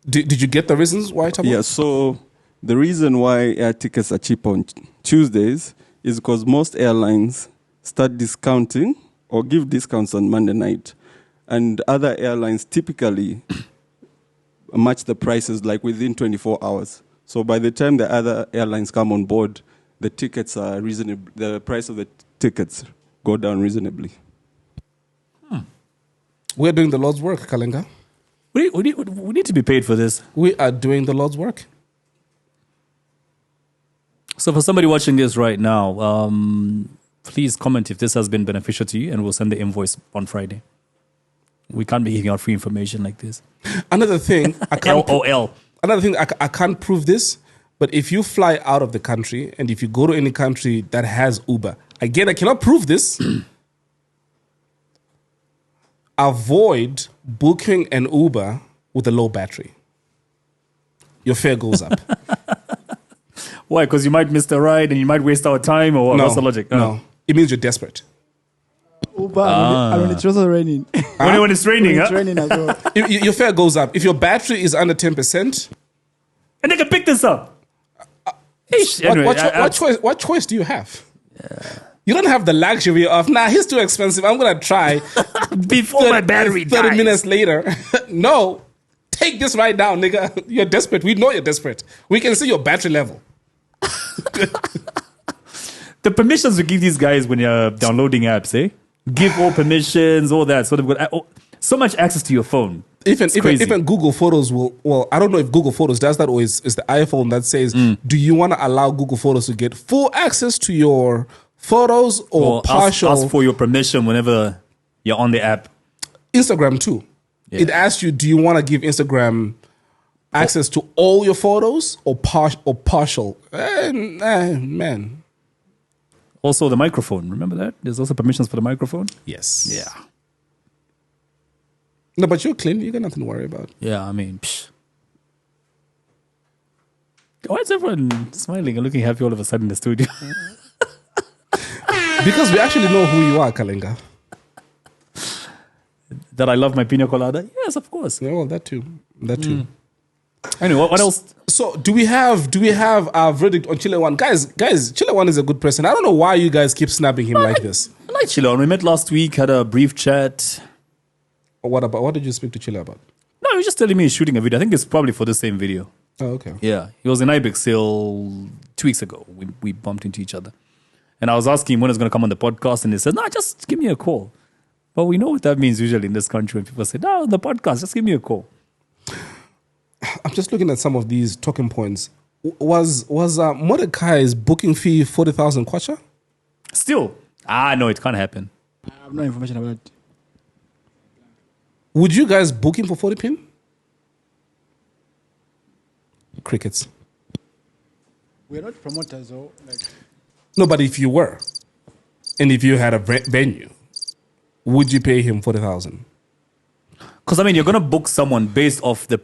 Speaker 2: Did you get the reasons why, Tabo?
Speaker 4: Yeah, so the reason why air tickets are cheap on Tuesdays is because most airlines start discounting or give discounts on Monday night. And other airlines typically match the prices like within 24 hours. So by the time the other airlines come on board, the tickets are reasonable. The price of the tickets go down reasonably.
Speaker 2: We're doing the Lord's work, Kalenga.
Speaker 1: We need to be paid for this.
Speaker 2: We are doing the Lord's work.
Speaker 1: So for somebody watching this right now, please comment if this has been beneficial to you, and we'll send the invoice on Friday. We can't be giving out free information like this.
Speaker 2: Another thing, I can't
Speaker 1: LOL.
Speaker 2: Another thing, I can't prove this, but if you fly out of the country and if you go to any country that has Uber, again, I cannot prove this. Avoid booking an Uber with a low battery. Your fare goes up.
Speaker 1: Why? Because you might miss the ride and you might waste our time, or what's the logic?
Speaker 2: No, it means you're desperate.
Speaker 3: Uber, and when it's also raining.
Speaker 1: When it's raining,
Speaker 3: It's raining as well.
Speaker 2: Your fare goes up. If your battery is under 10%...
Speaker 1: And they can pick this up.
Speaker 2: What choice do you have? You don't have the luxury of, he's too expensive. I'm going to try.
Speaker 1: Before my battery
Speaker 2: 30
Speaker 1: dies.
Speaker 2: minutes later. No. Take this right now, nigga. You're desperate. We know you're desperate. We can see your battery level.
Speaker 1: The permissions we give these guys when you're downloading apps, Give all permissions, all that. So they've got so much access to your phone.
Speaker 2: Even Google Photos will. Well, I don't know if Google Photos does that, or is the iPhone that says, "Do you want to allow Google Photos to get full access to your photos or partial?"
Speaker 1: Ask for your permission whenever you're on the app.
Speaker 2: Instagram too. Yeah. It asks you, "Do you want to give Instagram access to all your photos or partial?" Man.
Speaker 1: Also, the microphone. Remember that? There's also permissions for the microphone.
Speaker 2: Yes.
Speaker 1: Yeah.
Speaker 2: No, but you're clean. You got nothing to worry about.
Speaker 1: Yeah, I mean, why is everyone smiling and looking happy all of a sudden in the studio?
Speaker 2: Because we actually know who you are, Kalenga.
Speaker 1: That I love my pina colada? Yes, of course.
Speaker 2: Yeah, well, that too. That too.
Speaker 1: Anyway, what else?
Speaker 2: So, do we have a verdict on Chile One? Guys, Chile One is a good person. I don't know why you guys keep snapping him like this.
Speaker 1: I like Chile One. We met last week, had a brief chat.
Speaker 2: What did you speak to Chile about?
Speaker 1: No, he was just telling me he's shooting a video. I think it's probably for the same video.
Speaker 2: Oh, okay.
Speaker 1: Yeah. He was in Ibex Hill 2 weeks ago. We bumped into each other. And I was asking him when he's going to come on the podcast. And he said, no, just give me a call. But we know what that means usually in this country when people say, no, the podcast, just give me a call.
Speaker 2: I'm just looking at some of these talking points. Was Mordecai's booking fee 40,000 kwacha?
Speaker 1: Still? No, it can't happen.
Speaker 3: I have no information about it.
Speaker 2: Would you guys book him for 40 pin? Crickets.
Speaker 3: We're not promoters, though.
Speaker 2: No, but if you were, and if you had a venue, would you pay him 40,000?
Speaker 1: Because I mean, you're gonna book someone based off the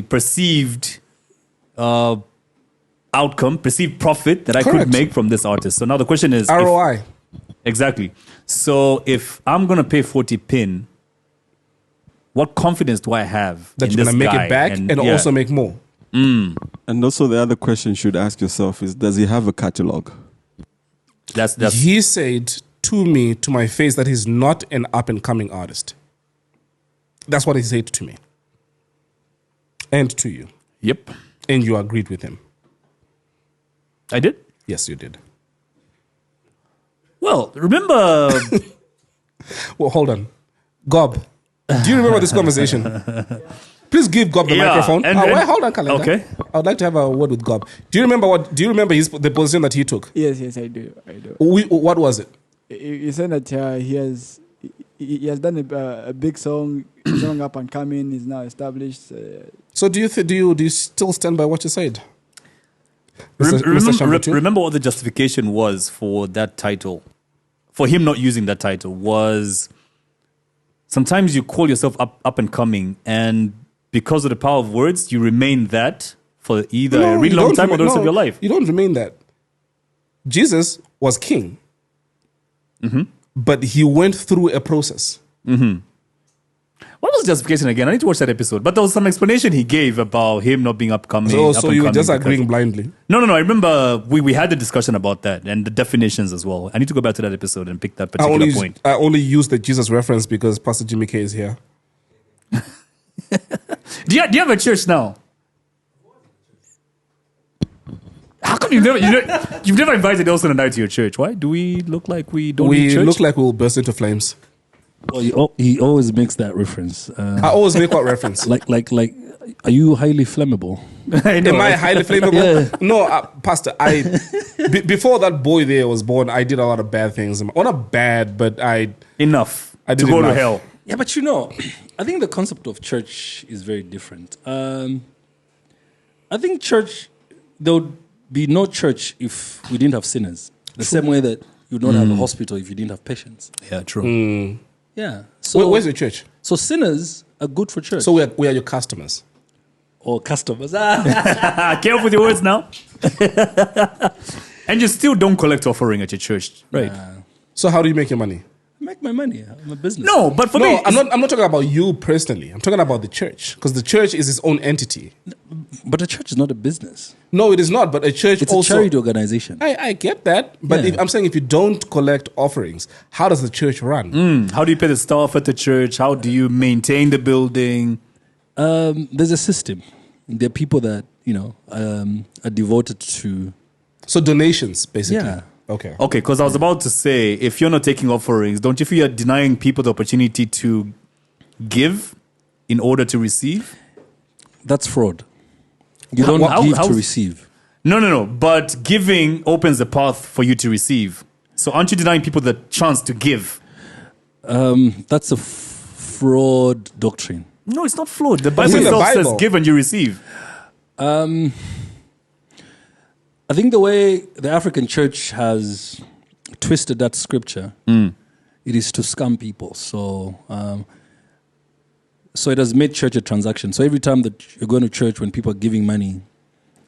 Speaker 1: perceived outcome, perceived profit that I could make from this artist. So now the question is
Speaker 2: ROI.
Speaker 1: Exactly. So if I'm going to pay 40 pin, what confidence do I have
Speaker 2: that you're going to make it back and also make more?
Speaker 4: And also the other question you should ask yourself is, does he have a catalog?
Speaker 2: He said to me, to my face, that he's not an up-and-coming artist. That's what he said to me. And to you.
Speaker 1: Yep.
Speaker 2: And you agreed with him.
Speaker 1: I did?
Speaker 2: Yes, you did.
Speaker 1: Well, remember...
Speaker 2: Well, hold on. Gob, do you remember this conversation? Please give Gob the microphone. Hold on, Kalenda.
Speaker 1: Okay.
Speaker 2: I would like to have a word with Gob. Do you remember the position that he took?
Speaker 3: Yes, I do.
Speaker 2: What was it?
Speaker 3: He said that he has done a big song up and coming. He's now established.
Speaker 2: So do you still stand by what you said?
Speaker 1: Remember what the justification was for that title, for him not using that title, was sometimes you call yourself up and coming, and because of the power of words, you remain that for either a really long time or the rest of your life.
Speaker 2: You don't remain that. Jesus was king, but he went through a process.
Speaker 1: What was the justification again? I need to watch that episode. But there was some explanation he gave about him not being upcoming.
Speaker 2: So you were just agreeing blindly?
Speaker 1: No. I remember we had a discussion about that and the definitions as well. I need to go back to that episode and pick that particular point.
Speaker 2: I only used the Jesus reference because Pastor Jimmy K is here.
Speaker 1: Do you have a church now? How come you've never invited Elson and I to your church? Why? Do we look like we don't need church?
Speaker 2: We look like we'll burst into flames.
Speaker 7: Well, he always makes that reference.
Speaker 2: I always make what reference?
Speaker 7: Like, are you highly flammable?
Speaker 2: Am I highly flammable? Yeah. No, Pastor, before that boy there was born, I did a lot of bad things. Well, not bad, but
Speaker 1: enough
Speaker 2: I did
Speaker 1: to go
Speaker 2: enough.
Speaker 1: to hell.
Speaker 7: Yeah, but I think the concept of church is very different. I think there would be no church if we didn't have sinners. The same way that you would not have a hospital if you didn't have patients.
Speaker 1: Yeah, true.
Speaker 7: Yeah. So
Speaker 2: where's your church?
Speaker 7: So sinners are good for church.
Speaker 2: So we are your customers.
Speaker 7: Or customers.
Speaker 1: Careful with your words now. And you still don't collect offering at your church, right?
Speaker 2: So how do you make your money?
Speaker 7: Make my money. I'm a business.
Speaker 1: No, but for me,
Speaker 2: I'm not talking about you personally. I'm talking about the church, because the church is its own entity.
Speaker 7: But a church is not a business.
Speaker 2: No, it is not. But a church
Speaker 7: it's
Speaker 2: also
Speaker 7: a charity organization.
Speaker 2: I get that, but I'm saying if you don't collect offerings, how does the church run?
Speaker 1: How do you pay the staff at the church? How do you maintain the building?
Speaker 7: There's a system. There are people that are devoted to.
Speaker 2: So donations, basically.
Speaker 7: Yeah.
Speaker 2: Okay,
Speaker 1: because I was about to say, if you're not taking offerings, don't you feel you're denying people the opportunity to give in order to receive?
Speaker 7: That's fraud. You don't give to receive.
Speaker 1: No. But giving opens the path for you to receive. So aren't you denying people the chance to give?
Speaker 7: That's a fraud doctrine.
Speaker 1: No, it's not fraud. The Bible itself says give and you receive.
Speaker 7: I think the way the African church has twisted that scripture, it is to scam people. So it has made church a transaction. So every time that you're going to church, when people are giving money,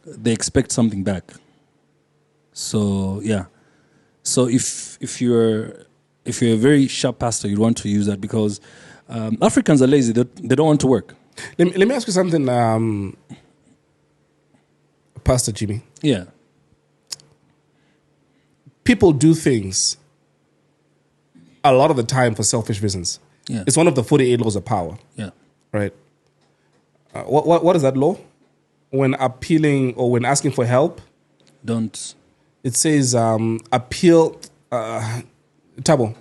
Speaker 7: they expect something back. So yeah. So if you're a very sharp pastor, you want to use that because Africans are lazy. They don't want to work.
Speaker 2: Let me ask you something, Pastor Jimmy.
Speaker 7: Yeah.
Speaker 2: People do things a lot of the time for selfish reasons.
Speaker 7: Yeah.
Speaker 2: It's one of the 48 laws of power.
Speaker 7: Yeah.
Speaker 2: Right. What is that law? When appealing or when asking for help,
Speaker 7: don't.
Speaker 2: It says appeal. Tabo,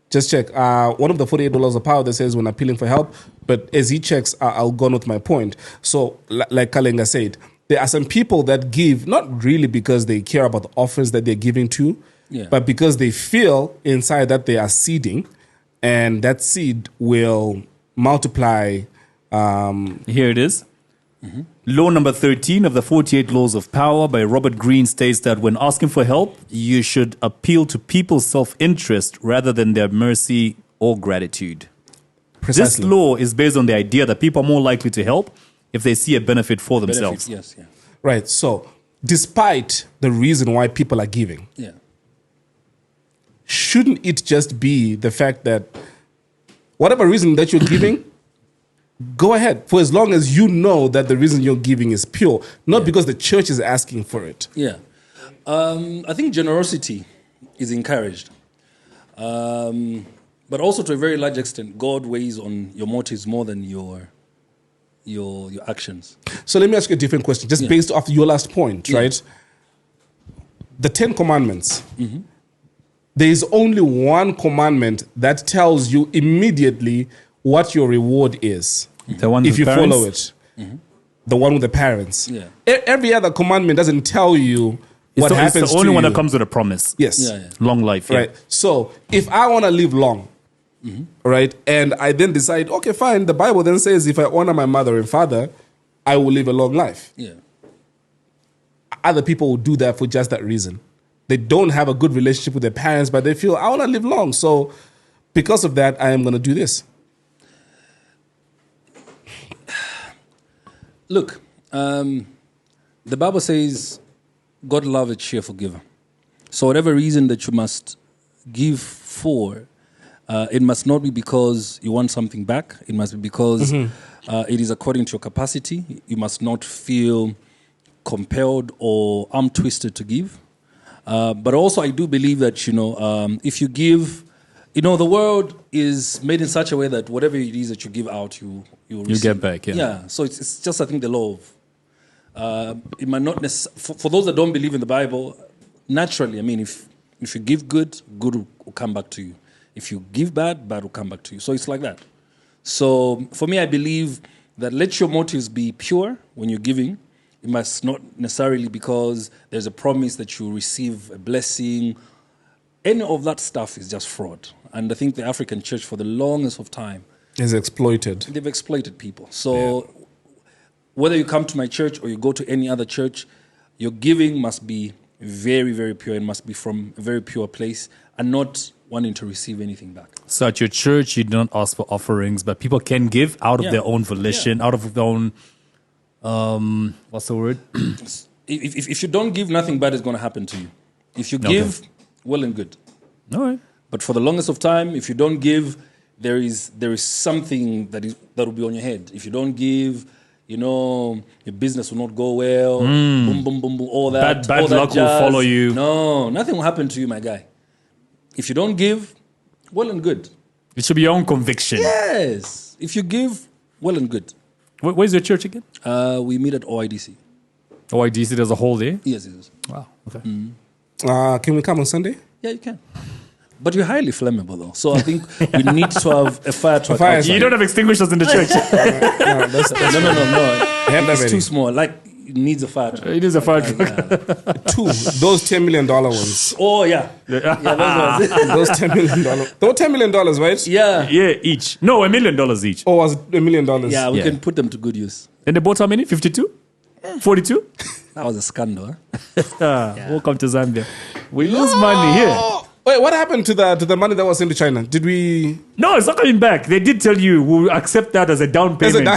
Speaker 2: just check. One of the 48 laws of power that says when appealing for help. But as he checks, I'll go on with my point. So, like Kalenga said, there are some people that give not really because they care about the offers that they're giving to, but because they feel inside that they are seeding, and that seed will multiply.
Speaker 1: Here it is. Mm-hmm. Law number 13 of the 48 Laws of Power by Robert Greene states that when asking for help, you should appeal to people's self-interest rather than their mercy or gratitude. Precisely. This law is based on the idea that people are more likely to help if they see a benefit for themselves.
Speaker 7: Yes, yeah.
Speaker 2: Right. So, despite the reason why people are giving, shouldn't it just be the fact that whatever reason that you're giving, go ahead, for as long as you know that the reason you're giving is pure, not because the church is asking for it.
Speaker 7: Yeah. I think generosity is encouraged. But also to a very large extent, God weighs on your motives more than your actions.
Speaker 2: So let me ask you a different question, just based off your last point, right? The 10 Commandments. Mm-hmm. There is only one commandment that tells you immediately what your reward is.
Speaker 1: The one
Speaker 2: if you
Speaker 1: parents?
Speaker 2: follow it. Mm-hmm. The one with the parents.
Speaker 7: Yeah.
Speaker 2: Every other commandment doesn't tell you what happens to you.
Speaker 1: It's the only one that comes with a promise.
Speaker 2: Yes.
Speaker 1: Long life.
Speaker 2: Right. So if I want to live long, right, and I then decide, okay, fine, the Bible then says if I honor my mother and father, I will live a long life.
Speaker 7: Yeah.
Speaker 2: Other people will do that for just that reason. They don't have a good relationship with their parents, but they feel, I want to live long. So because of that, I am going to do this.
Speaker 7: Look, the Bible says God loves a cheerful giver. So whatever reason that you must give for, it must not be because you want something back. It must be because it is according to your capacity. You must not feel compelled or arm twisted to give. But also I do believe that, if you give, the world is made in such a way that whatever it is that you give out, you
Speaker 1: get back.
Speaker 7: Yeah. So it's just, I think, the law of, it might not for those that don't believe in the Bible, naturally, I mean, if you give good will come back to you. If you give bad will come back to you. So it's like that. So for me, I believe that let your motives be pure when you're giving. It must not necessarily because there's a promise that you receive a blessing. Any of that stuff is just fraud. And I think the African church, for the longest of time,
Speaker 2: is exploited.
Speaker 7: They've exploited people. So whether you come to my church or you go to any other church, your giving must be very, very pure and must be from a very pure place and not wanting to receive anything back. So
Speaker 1: at your church, you do not ask for offerings, but people can give out of their own volition, out of their own... what's the word?
Speaker 7: If you don't give, nothing bad is going to happen to you. If you give, well and good.
Speaker 1: All right.
Speaker 7: But for the longest of time, if you don't give, there is something that will be on your head. If you don't give, your business will not go well. Boom, boom, boom, boom. All that.
Speaker 1: Bad luck will follow you.
Speaker 7: No, nothing will happen to you, my guy. If you don't give, well and good.
Speaker 1: It should be your own conviction.
Speaker 7: Yes. If you give, well and good.
Speaker 1: Where's your church again?
Speaker 7: We meet at OIDC.
Speaker 1: OIDC, there's a whole day?
Speaker 7: Yes, it is.
Speaker 1: Wow, okay.
Speaker 2: Can we come on Sunday?
Speaker 7: Yeah, you can. But you're highly flammable, though. So I think we need to have a fire truck.
Speaker 2: fire
Speaker 7: outside.
Speaker 1: You don't have extinguishers in the church.
Speaker 7: No. It's too small. Like, it needs a fire truck.
Speaker 1: It is a fire truck.
Speaker 2: Two. Those $10 million ones.
Speaker 7: Oh, yeah.
Speaker 2: Those $10 million. They were $10 million, right?
Speaker 7: Yeah.
Speaker 1: Yeah, each. No, $1 million each.
Speaker 2: Or was it $1 million?
Speaker 7: Yeah, we
Speaker 1: Yeah.
Speaker 7: can put them to good use.
Speaker 1: And they bought how many? 52? 42?
Speaker 7: That was a scandal. Huh?
Speaker 1: Welcome to Zambia. We lose money here.
Speaker 2: Wait, what happened to the money that was sent to China? Did we?
Speaker 1: No, it's not coming back. They did tell you we'll accept that as a down payment.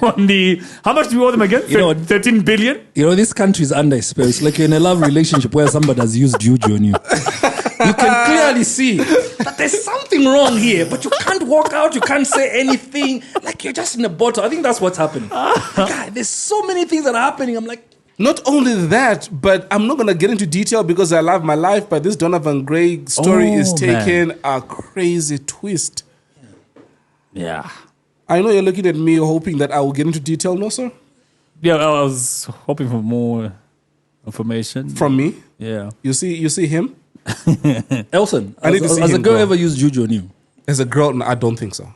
Speaker 1: On the, how much do we owe them again? 13 billion?
Speaker 7: You know, this country is under spell. It's like you're in a love relationship where somebody has used juju on you. You can clearly see that there's something wrong here, but you can't walk out, you can't say anything. Like you're just in a bottle. I think that's what's happening. God, there's so many things that are happening. I'm like,
Speaker 2: not only that, but I'm not going to get into detail because I love my life, but this Donovan Gray story is taking a crazy twist.
Speaker 1: Yeah.
Speaker 2: I know you're looking at me hoping that I will get into detail, no, sir?
Speaker 1: Yeah, I was hoping for more information.
Speaker 2: From me?
Speaker 1: Yeah.
Speaker 2: You see him?
Speaker 7: Elson,
Speaker 2: I need to see
Speaker 7: has a
Speaker 2: him,
Speaker 7: girl
Speaker 2: bro.
Speaker 7: ever used juju on you?
Speaker 2: As a girl, no, I don't think so.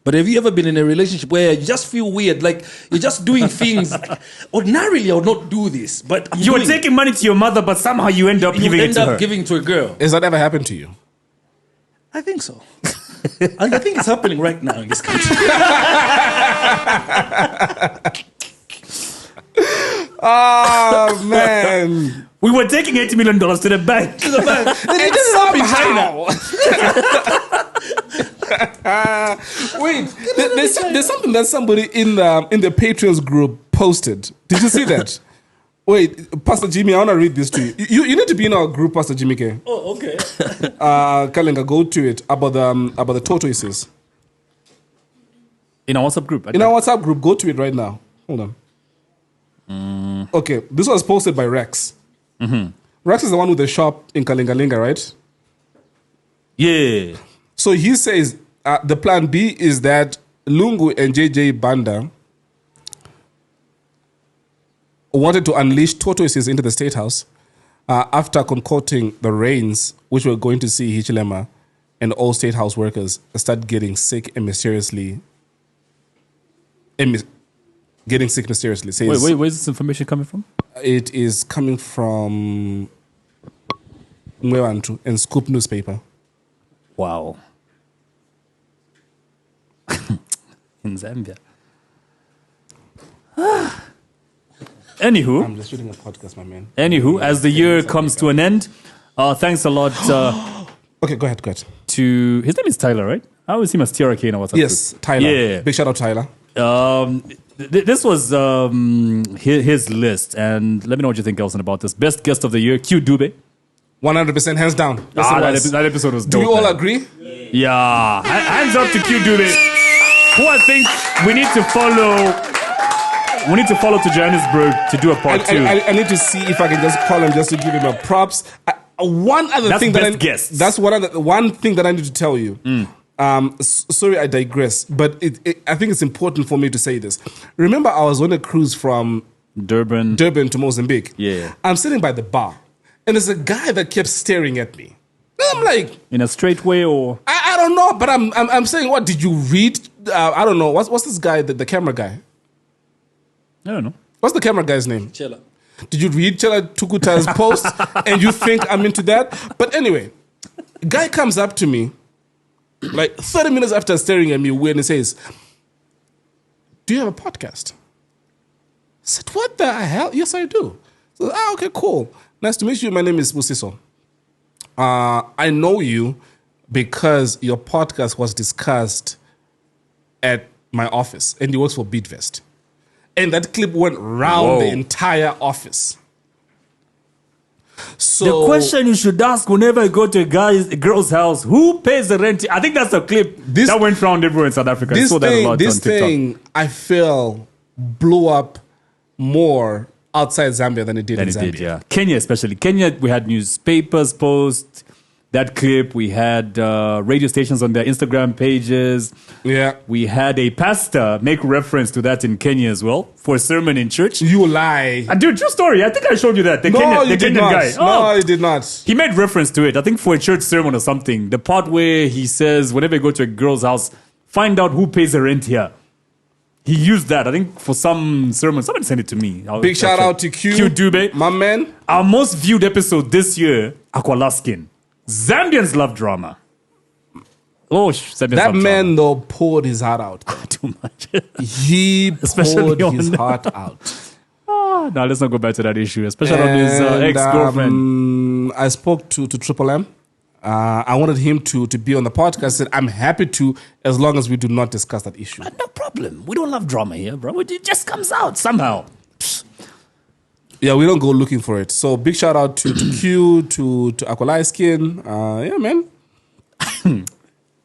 Speaker 7: But have you ever been in a relationship where you just feel weird, like you're just doing things? Like, ordinarily, I would not do this, but
Speaker 1: You were taking money to your mother, but somehow you end up giving it to her.
Speaker 7: giving to a girl.
Speaker 2: Has that ever happened to you?
Speaker 7: I think so. And I think it's happening right now in this country.
Speaker 2: Oh, man.
Speaker 1: We were taking $80 million to the bank.
Speaker 7: To the bank. They did it up in China.
Speaker 2: Wait, there's something that somebody in the Patreons group posted. Did you see that? Wait, Pastor Jimmy, I want to read this to you. You need to be in our group, Pastor Jimmy K.
Speaker 7: Oh, okay.
Speaker 2: Kalenga, go to it about the tortoises.
Speaker 1: In our WhatsApp group.
Speaker 2: In our WhatsApp group, go to it right now. Hold on. Okay, this was posted by Rex.
Speaker 1: Mm-hmm.
Speaker 2: Rex is the one with the shop in Kalingalinga, right?
Speaker 1: Yeah.
Speaker 2: So he says the plan B is that Lungu and JJ Banda wanted to unleash tortoises into the State House after concocting the rains, which were going to see Hichilema and all State House workers start getting sick and mysteriously. Getting sick mysteriously. Says,
Speaker 1: Wait, where's this information coming from?
Speaker 2: It is coming from Mwewantu and Scoop newspaper.
Speaker 1: Wow. In Zambia. Anywho.
Speaker 2: I'm just shooting a podcast, my man.
Speaker 1: Anywho, as the year comes to an end, thanks a lot.
Speaker 2: Okay, go ahead.
Speaker 1: To his name is Tyler, right? I always see him as TRK in our WhatsApp
Speaker 2: Yes,
Speaker 1: group.
Speaker 2: Tyler.
Speaker 1: Yeah.
Speaker 2: Big shout out, Tyler.
Speaker 1: This was his list, and let me know what you think, Elson, about this. Best guest of the year, Q Dube.
Speaker 2: 100% hands down. Yes, it was.
Speaker 1: That episode was
Speaker 2: Do
Speaker 1: dope.
Speaker 2: we all
Speaker 1: man.
Speaker 2: agree?
Speaker 1: Yeah. Hands up to Q Dube, who I think we need to follow. We need to follow to Johannesburg to do a part two.
Speaker 2: I need to see if I can just call him just to give him a props. One other
Speaker 1: That's
Speaker 2: thing
Speaker 1: best guest.
Speaker 2: That's one thing that I need to tell you. Sorry, I digress, but I think it's important for me to say this. Remember, I was on a cruise from
Speaker 1: Durban
Speaker 2: to Mozambique.
Speaker 1: Yeah.
Speaker 2: I'm sitting by the bar, and there's a guy that kept staring at me. And I'm like,
Speaker 1: in a straight way, or
Speaker 2: I don't know, but I'm saying, what did you read? I don't know. What's this guy? The camera guy.
Speaker 1: I don't know.
Speaker 2: What's the camera guy's name?
Speaker 7: Chela.
Speaker 2: Did you read Chela Tukuta's post and you think I'm into that? But anyway, guy comes up to me like 30 minutes after staring at me weird and says, do you have a podcast? I said, what the hell? Yes, I do. So, okay, cool. Nice to meet you. My name is Busiso. I know you because your podcast was discussed at my office and he works for Beatvest. And that clip went round the entire office. So
Speaker 1: the question you should ask whenever you go to a girl's house, who pays the rent? I think that's a clip that went round everywhere in South Africa. I saw that a lot on TikTok.
Speaker 2: This thing, I feel, blew up more outside Zambia than it did in Zambia.
Speaker 1: Yeah. Kenya especially. Kenya, we had newspapers post. that clip. We had radio stations on their Instagram pages.
Speaker 2: Yeah.
Speaker 1: We had a pastor make reference to that in Kenya as well for a sermon in church.
Speaker 2: You lie.
Speaker 1: Dude, true story. I think I showed you that. The Kenyan guy.
Speaker 2: No, you did not.
Speaker 1: He made reference to it, I think for a church sermon or something. The part where he says, whenever you go to a girl's house, find out who pays the rent here. He used that, I think, for some sermon. Somebody sent it to me.
Speaker 2: Big shout out to Q
Speaker 1: Dube.
Speaker 2: My man.
Speaker 1: Our most viewed episode this year, Aqualaskin. Zambians love drama. Oh, Zambians
Speaker 2: that
Speaker 1: love
Speaker 2: man,
Speaker 1: drama.
Speaker 2: though, poured his heart out.
Speaker 1: Too much.
Speaker 2: He poured his heart out.
Speaker 1: No, let's not go back to that issue, especially on his ex-girlfriend.
Speaker 2: I spoke to Triple M. I wanted him to be on the podcast. I said, I'm happy to, as long as we do not discuss that issue.
Speaker 1: No problem. We don't love drama here, bro. It just comes out somehow.
Speaker 2: Yeah, we don't go looking for it. So big shout out to Q, to Aqualai Skin. Yeah, man.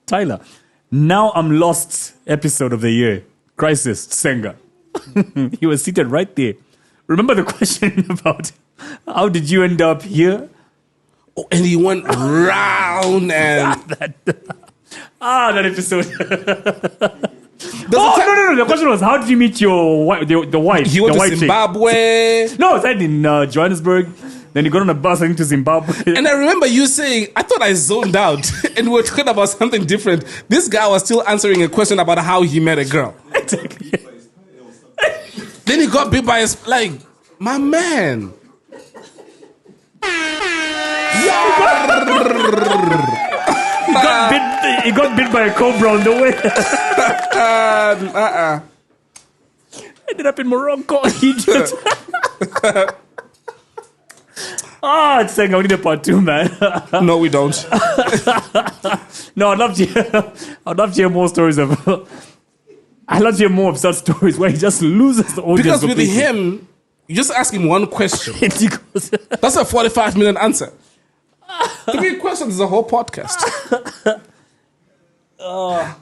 Speaker 1: Tyler, now I'm lost episode of the year. Crisis, Senga. He was seated right there. Remember the question about how did you end up here?
Speaker 2: Oh, and he went round and...
Speaker 1: that episode. No. The question was, how did you meet your wife, the wife?
Speaker 2: He went
Speaker 1: the
Speaker 2: to
Speaker 1: white
Speaker 2: Zimbabwe.
Speaker 1: Chick? No, it's like in Johannesburg. Then he got on a bus, I think, to Zimbabwe.
Speaker 2: And I remember you saying, I thought I zoned out. And we were talking about something different. This guy was still answering a question about how he met a girl.
Speaker 1: Exactly.
Speaker 2: Then he got bit by a... Like, my man.
Speaker 1: He got bit by a cobra on the way. Ended up in Morocco, Egypt. It's saying I need a part 2, man.
Speaker 2: No, we don't.
Speaker 1: No, I'd love to hear more stories of... I'd love to hear more of such stories where he just loses the audience.
Speaker 2: Because with him, you just ask him one question. That's a 45-minute answer. 3 questions is a whole podcast.
Speaker 1: I'll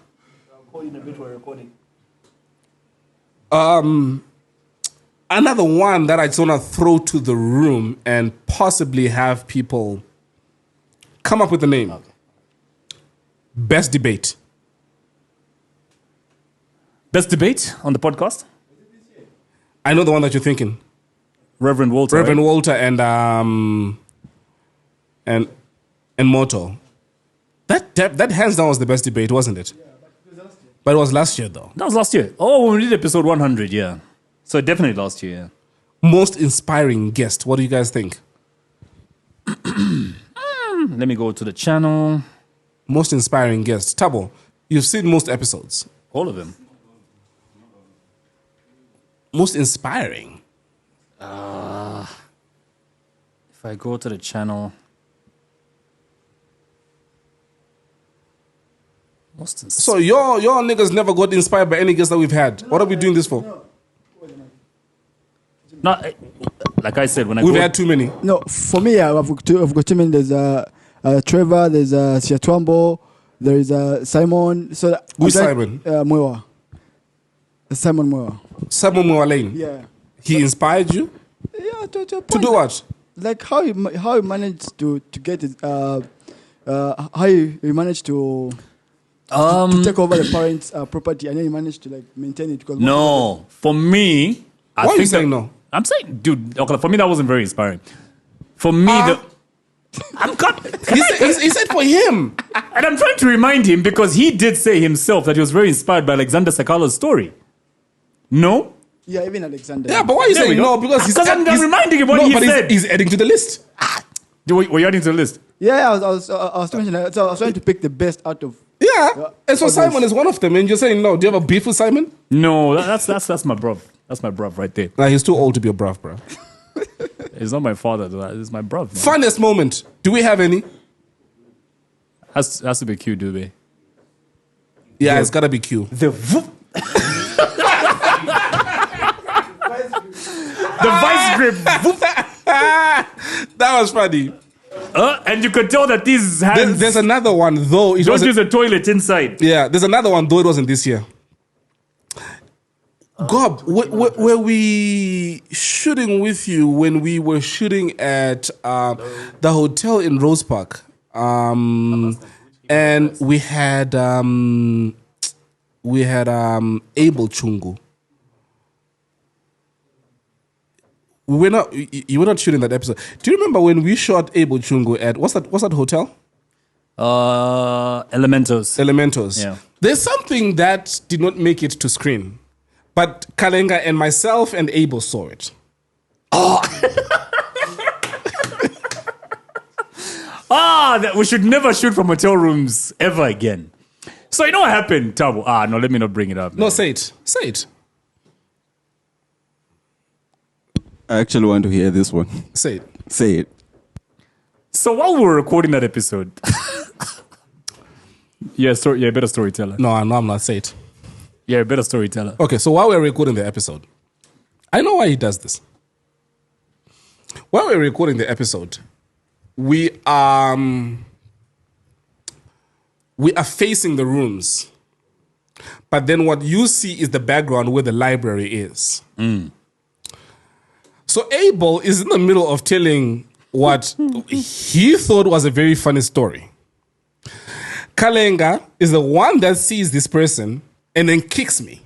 Speaker 1: call you in a bit, we're recording.
Speaker 2: Another one that I just want to throw to the room and possibly have people come up with a name. Okay. Best debate.
Speaker 1: Best debate on the podcast?
Speaker 2: I know the one that you're thinking.
Speaker 1: Reverend Walter.
Speaker 2: Reverend Walter and Moto. That hands down was the best debate, wasn't it? Yeah, but it was last year, though.
Speaker 1: That was last year. Oh, when we did episode 100, yeah. So definitely last year, yeah.
Speaker 2: Most inspiring guest. What do you guys think?
Speaker 1: Let me go to the channel.
Speaker 2: Most inspiring guest. Tabo, you've seen most episodes.
Speaker 1: All of them.
Speaker 2: Most inspiring.
Speaker 1: If I go to the channel.
Speaker 2: So your niggas never got inspired by any guests that we've had. What are we doing this for?
Speaker 1: No, like I said,
Speaker 2: we've had too many.
Speaker 3: No, for me, I've got too many. There's Trevor, there's Siatwambo, there is Simon. So
Speaker 2: who's Simon?
Speaker 3: Mwewa. Simon Mwewa.
Speaker 2: Simon Mwewa Lane.
Speaker 3: Yeah.
Speaker 2: He inspired you?
Speaker 3: Yeah, to
Speaker 2: do what?
Speaker 3: Like how he managed to get it. How he managed to take over the parents' property, and then he managed to like maintain it.
Speaker 1: No, for me,
Speaker 2: why are you saying no?
Speaker 1: I'm saying, dude, okay, for me that wasn't very inspiring. For me, I'm cut.
Speaker 2: He said for him,
Speaker 1: and I'm trying to remind him because he did say himself that he was very inspired by Alexander Sakala's story. No.
Speaker 3: Yeah, even Alexander.
Speaker 2: Yeah, but why are you saying no? Because
Speaker 1: I'm reminding him what he said.
Speaker 2: He's adding to the list.
Speaker 1: Were you adding to the list?
Speaker 3: Yeah, I was trying to pick the best out of.
Speaker 2: Yeah, and so Simon is one of them, and you're saying no. Do you have a beef with Simon?
Speaker 1: No, that's my bruv. That's my bruv right there.
Speaker 2: Nah, he's too old to be a bruv, bro.
Speaker 1: He's not my father, though. He's my bruv. Man.
Speaker 2: Funniest moment. Do we have any?
Speaker 1: Has to be Q, do we?
Speaker 2: Yeah, it's gotta be Q.
Speaker 1: The vice grip.
Speaker 2: That was funny.
Speaker 1: And you could tell that these hands...
Speaker 2: There's another one, though.
Speaker 1: Don't use a toilet inside.
Speaker 2: Yeah, there's another one, though it wasn't this year. Gob, were we shooting with you when we were shooting at the hotel in Rose Park? And we had Abel Chungu. You were not shooting that episode. Do you remember when we shot Abel Chungu at what's that hotel?
Speaker 1: Elementos.
Speaker 2: Yeah. There's something that did not make it to screen, but Kalenga and myself and Abel saw it.
Speaker 1: We should never shoot from hotel rooms ever again. So you know what happened, Tabo? No, let me not bring it up.
Speaker 2: No, say it. Say it.
Speaker 4: I actually want to hear this one.
Speaker 2: Say it.
Speaker 4: Say it.
Speaker 1: So while we were recording that episode, you're a better storyteller.
Speaker 2: No, I'm not. Say it.
Speaker 1: You're a better storyteller.
Speaker 2: Okay, so while we're recording the episode, I know why he does this. While we're recording the episode, we are facing the rooms, but then what you see is the background where the library is. So Abel is in the middle of telling what he thought was a very funny story. Kalenga is the one that sees this person and then kicks me.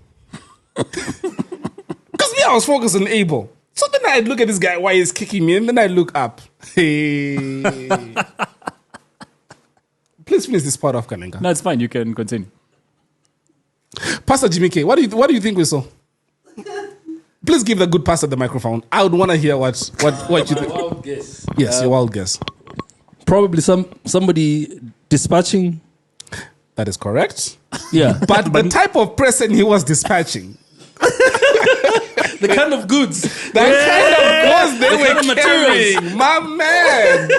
Speaker 2: Because me, I was focused on Abel. So then I look at this guy, why he's kicking me, and then I look up. Hey. Please finish this part off, Kalenga.
Speaker 1: No, it's fine. You can continue.
Speaker 2: Pastor Jimmy K, what do you think we saw? Please give the good pastor the microphone. I would want to hear what you think.
Speaker 7: Wild guess.
Speaker 2: Yes, your wild guess.
Speaker 7: Probably somebody dispatching.
Speaker 2: That is correct.
Speaker 7: Yeah.
Speaker 2: But the type of person he was dispatching.
Speaker 7: The kind of goods.
Speaker 2: The kind of goods they were carrying. My man.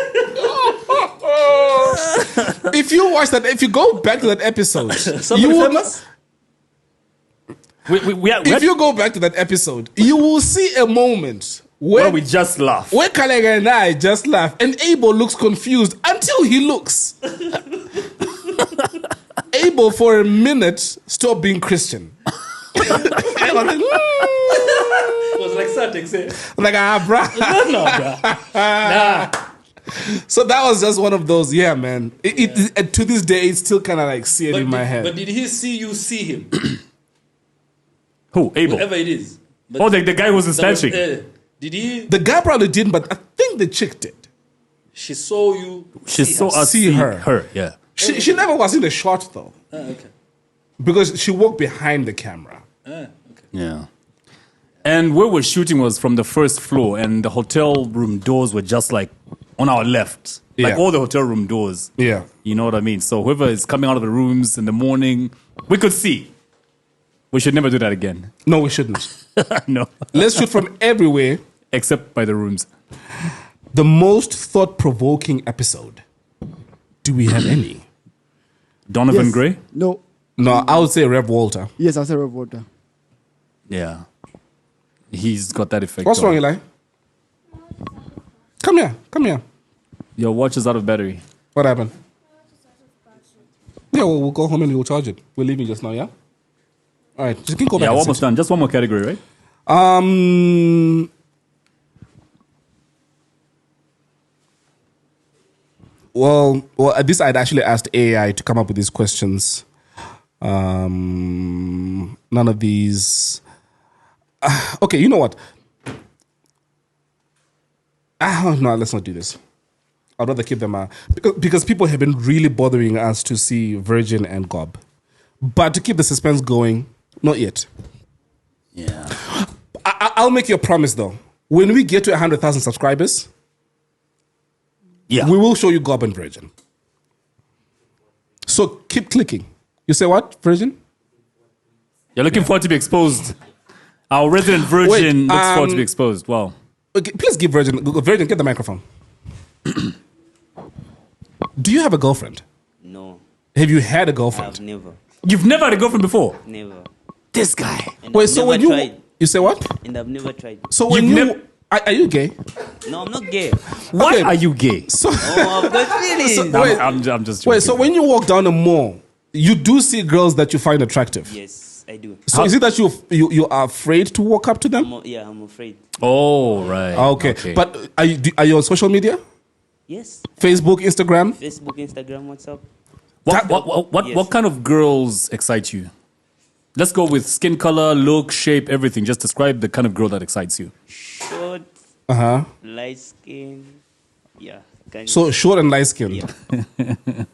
Speaker 2: If you watch that, if you go back to that episode.
Speaker 7: Somebody famous?
Speaker 2: If you go back to that episode, you will see a moment where
Speaker 1: we just laugh.
Speaker 2: Where Kalega and I just laugh. And Abel looks confused until he looks. Abel, for a minute, stopped being Christian. I was like,
Speaker 7: It was like Satex.
Speaker 2: like, bruh.
Speaker 7: No, bruh. Nah.
Speaker 2: So that was just one of those, man. To this day, it's still kind of like seared in my head.
Speaker 7: But did he see you see him?
Speaker 1: Who? Abel?
Speaker 7: Whatever it is.
Speaker 1: But the guy who was dispatching.
Speaker 7: Did he?
Speaker 2: The guy probably didn't, but I think the chick did.
Speaker 7: She saw you.
Speaker 1: She saw us see her. Her, yeah.
Speaker 2: She never was in the shot, though.
Speaker 7: Okay.
Speaker 2: Because she walked behind the camera.
Speaker 7: Okay.
Speaker 1: Yeah. And where we're shooting was from the first floor, and the hotel room doors were just like on our left. Like all the hotel room doors.
Speaker 2: Yeah.
Speaker 1: You know what I mean? So whoever is coming out of the rooms in the morning, we could see. We should never do that again.
Speaker 2: No, we shouldn't.
Speaker 1: No.
Speaker 2: Let's shoot from everywhere.
Speaker 1: Except by the rooms.
Speaker 2: The most thought-provoking episode. Do we have any?
Speaker 1: Donovan Gray?
Speaker 3: No.
Speaker 2: No, I would say Rev Walter.
Speaker 3: Yes, I'll say Rev Walter.
Speaker 1: Yeah. He's got that effect.
Speaker 2: What's wrong, Eli? Come here.
Speaker 1: Your watch is out of battery.
Speaker 2: What happened? Yeah, we'll go home and we'll charge it. We're leaving just now, yeah? All right, just go back.
Speaker 1: Yeah, almost done. Just one more category, right?
Speaker 2: Well, at this I'd actually asked AI to come up with these questions. None of these. Okay, you know what? No, let's not do this. I'd rather keep them because people have been really bothering us to see Virgin and Gob. But to keep the suspense going, not yet.
Speaker 1: Yeah.
Speaker 2: I'll make you a promise though. When we get to 100,000 subscribers, we will show you Gob and Virgin. So keep clicking. You say what, Virgin?
Speaker 1: You're looking forward to be exposed. Our resident Virgin looks forward to be exposed. Wow.
Speaker 2: Okay, please give Virgin, get the microphone. Do you have a girlfriend?
Speaker 9: No.
Speaker 2: Have you had a girlfriend?
Speaker 9: I've never.
Speaker 1: You've never had a girlfriend before?
Speaker 9: Never.
Speaker 1: This guy.
Speaker 9: And
Speaker 2: Wait,
Speaker 9: I've
Speaker 2: so
Speaker 9: never
Speaker 2: when
Speaker 9: tried.
Speaker 2: you say what?
Speaker 9: And I've never tried.
Speaker 2: So when are you gay?
Speaker 9: No, I'm not gay.
Speaker 1: Why are you gay?
Speaker 2: So,
Speaker 9: I've got feelings.
Speaker 1: I'm just joking.
Speaker 2: Wait, so when you walk down a mall, you do see girls that you find attractive?
Speaker 9: Yes, I do.
Speaker 2: So is it that you are afraid to walk up to them?
Speaker 9: I'm afraid.
Speaker 1: Oh, right.
Speaker 2: Okay. But are you on social media?
Speaker 9: Yes.
Speaker 2: Facebook, Instagram?
Speaker 9: Facebook, Instagram, WhatsApp.
Speaker 1: What kind of girls excite you? Let's go with skin color, look, shape, everything. Just describe the kind of girl that excites you.
Speaker 9: Short, light skin. Yeah.
Speaker 2: So short and light skin.
Speaker 9: Yeah.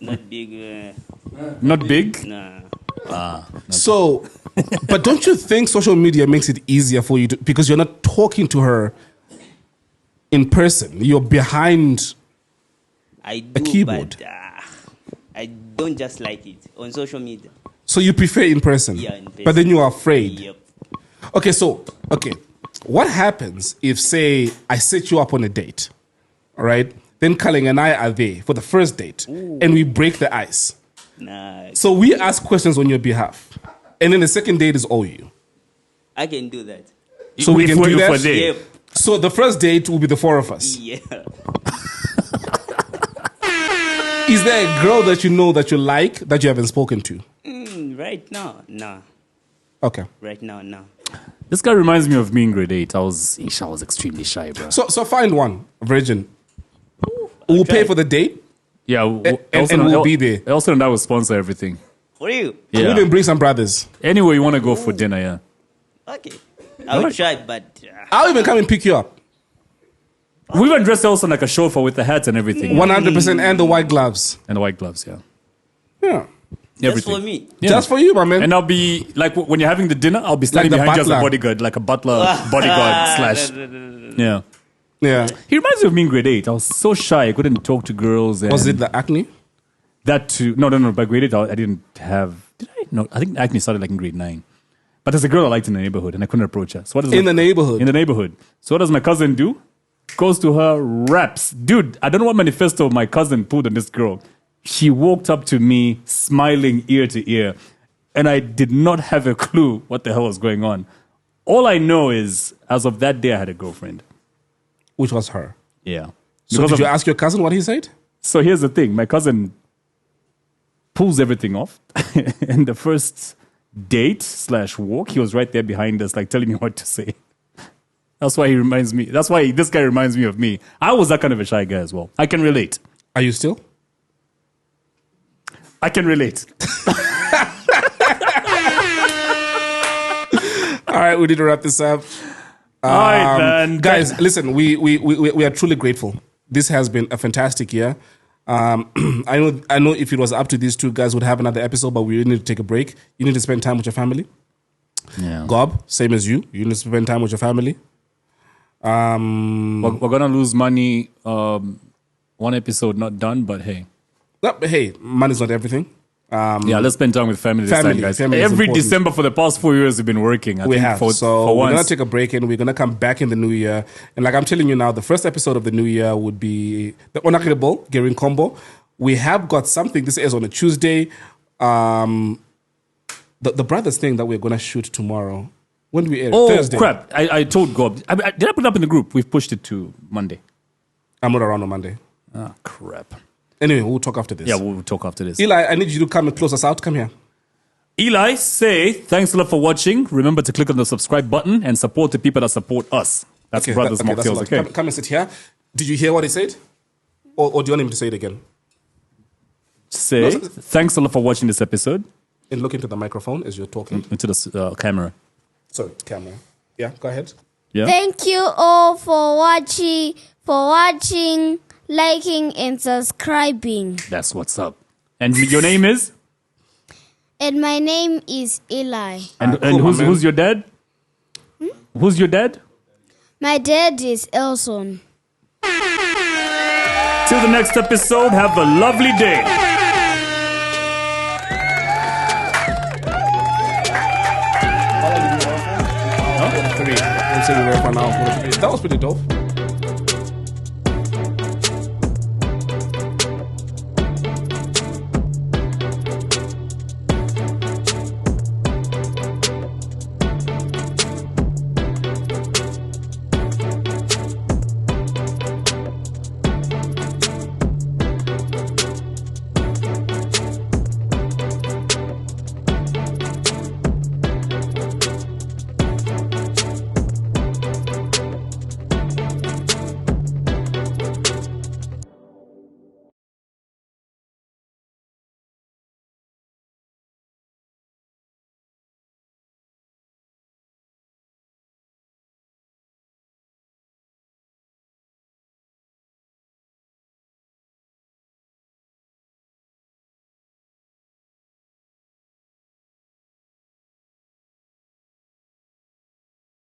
Speaker 9: Not big.
Speaker 1: Not big?
Speaker 9: Nah.
Speaker 2: So, but don't you think social media makes it easier for you to, because you're not talking to her in person? You're behind
Speaker 9: I do,
Speaker 2: a keyboard.
Speaker 9: But I don't just like it on social media.
Speaker 2: So you prefer in person?
Speaker 9: Yeah, in person.
Speaker 2: But then you are afraid.
Speaker 9: Yep.
Speaker 2: Okay. What happens if, say, I set you up on a date, all right? Then Culling and I are there for the first date, and we break the ice.
Speaker 9: Nah.
Speaker 2: So we ask questions on your behalf, and then the second date is all you.
Speaker 9: I can do that.
Speaker 2: So we can do that?
Speaker 9: Yep.
Speaker 2: So the first date will be the four of us.
Speaker 9: Yeah.
Speaker 2: Is there a girl that you know that you like that you haven't spoken to?
Speaker 9: Right now, nah.
Speaker 2: Okay.
Speaker 9: Right now, nah.
Speaker 1: This guy reminds me of me in grade 8. I was extremely shy, bro.
Speaker 2: So find one, virgin. We'll pay for the date.
Speaker 1: Yeah,
Speaker 2: and we'll be there.
Speaker 1: Elson and I will sponsor everything.
Speaker 9: For you?
Speaker 1: Yeah.
Speaker 2: We'll even bring some brothers.
Speaker 1: Anywhere you want to go for dinner, yeah.
Speaker 9: Okay. I'll try, but...
Speaker 2: I'll even come and pick you up.
Speaker 1: We even dress Elson like a chauffeur with the hat and everything.
Speaker 2: 100% and the white gloves.
Speaker 1: And the white gloves, yeah.
Speaker 2: Yeah.
Speaker 9: Just for me.
Speaker 1: Yeah.
Speaker 2: Just for you, my man.
Speaker 1: And I'll be, like, when you're having the dinner, I'll be standing
Speaker 2: Like the
Speaker 1: behind you as a
Speaker 2: butler.
Speaker 1: bodyguard, like a butler bodyguard slash... Yeah.
Speaker 2: Yeah.
Speaker 1: He reminds me of me in grade 8. I was so shy. I couldn't talk to girls. And
Speaker 2: Was it the acne?
Speaker 1: that too? No. By grade 8, I didn't have... Did I? No, I think acne started like in grade 9. But there's a girl I liked in the neighborhood, and I couldn't approach her. So what does
Speaker 2: In the neighborhood?
Speaker 1: In the neighborhood. So what does my cousin do? Goes to her, raps. Dude, I don't know what manifesto my cousin pulled on this girl. She walked up to me, smiling ear to ear, and I did not have a clue what the hell was going on. All I know is, as of that day, I had a girlfriend.
Speaker 2: Which was her.
Speaker 1: Yeah.
Speaker 2: So
Speaker 1: Because
Speaker 2: did you
Speaker 1: of-
Speaker 2: ask your cousin what he said?
Speaker 1: So here's the thing. My cousin pulls everything off. And the first date / walk, he was right there behind us, like telling me what to say. That's why he reminds me. That's why this guy reminds me of me. I was that kind of a shy guy as well. I can relate.
Speaker 2: Are you still?
Speaker 1: I can relate.
Speaker 2: All right, we need to wrap this up.
Speaker 1: All right, man.
Speaker 2: Guys, listen, we are truly grateful. This has been a fantastic year. I know if it was up to these two guys, would have another episode, but we really need to take a break. You need to spend time with your family.
Speaker 1: Yeah.
Speaker 2: Gob, same as you. You need to spend time with your family.
Speaker 1: We're going to lose money. One episode not done, but hey.
Speaker 2: No, but hey, money's not everything.
Speaker 1: Yeah, let's spend time with family this time, guys.
Speaker 2: family is
Speaker 1: Every
Speaker 2: important.
Speaker 1: December for the past 4 years, we've been working. I
Speaker 2: We
Speaker 1: think
Speaker 2: have.
Speaker 1: for
Speaker 2: So we're
Speaker 1: once.
Speaker 2: going to take a break and we're going to come back in the new year. And like I'm telling you now, the first episode of the new year would be the Onakable Gearing Combo. We have got something. This airs on a Tuesday. The brothers thing that we're going to shoot tomorrow. When do we air?
Speaker 1: Oh,
Speaker 2: Thursday.
Speaker 1: crap. I told Gob. Did I put it up in the group? We've pushed it to Monday.
Speaker 2: I'm not around on Monday.
Speaker 1: Ah, crap.
Speaker 2: Anyway, we'll talk after this.
Speaker 1: Yeah, we'll talk after this.
Speaker 2: Eli, I need you to come and close us out. Come here.
Speaker 1: Eli, say thanks a lot for watching. Remember to click on the subscribe button and support the people that support us. That's Brothers
Speaker 2: okay, that's
Speaker 1: Mocktails,
Speaker 2: what-
Speaker 1: okay?
Speaker 2: Come and sit here. Did you hear what he said? Or do you want him to say it again?
Speaker 1: Say
Speaker 2: No,
Speaker 1: thanks a lot for watching this episode.
Speaker 2: And look into the microphone as you're talking.
Speaker 1: Into the camera.
Speaker 2: Sorry, camera. Yeah, go ahead.
Speaker 1: Yeah.
Speaker 10: Thank you all for watching, liking, and subscribing.
Speaker 1: That's what's up. And your name is?
Speaker 10: And my name is Eli.
Speaker 1: And,
Speaker 2: cool, my man.
Speaker 1: who's your dad? Who's your dad?
Speaker 10: My dad is Elson.
Speaker 1: Till the next episode, have a lovely day.
Speaker 2: Three. That was pretty dope.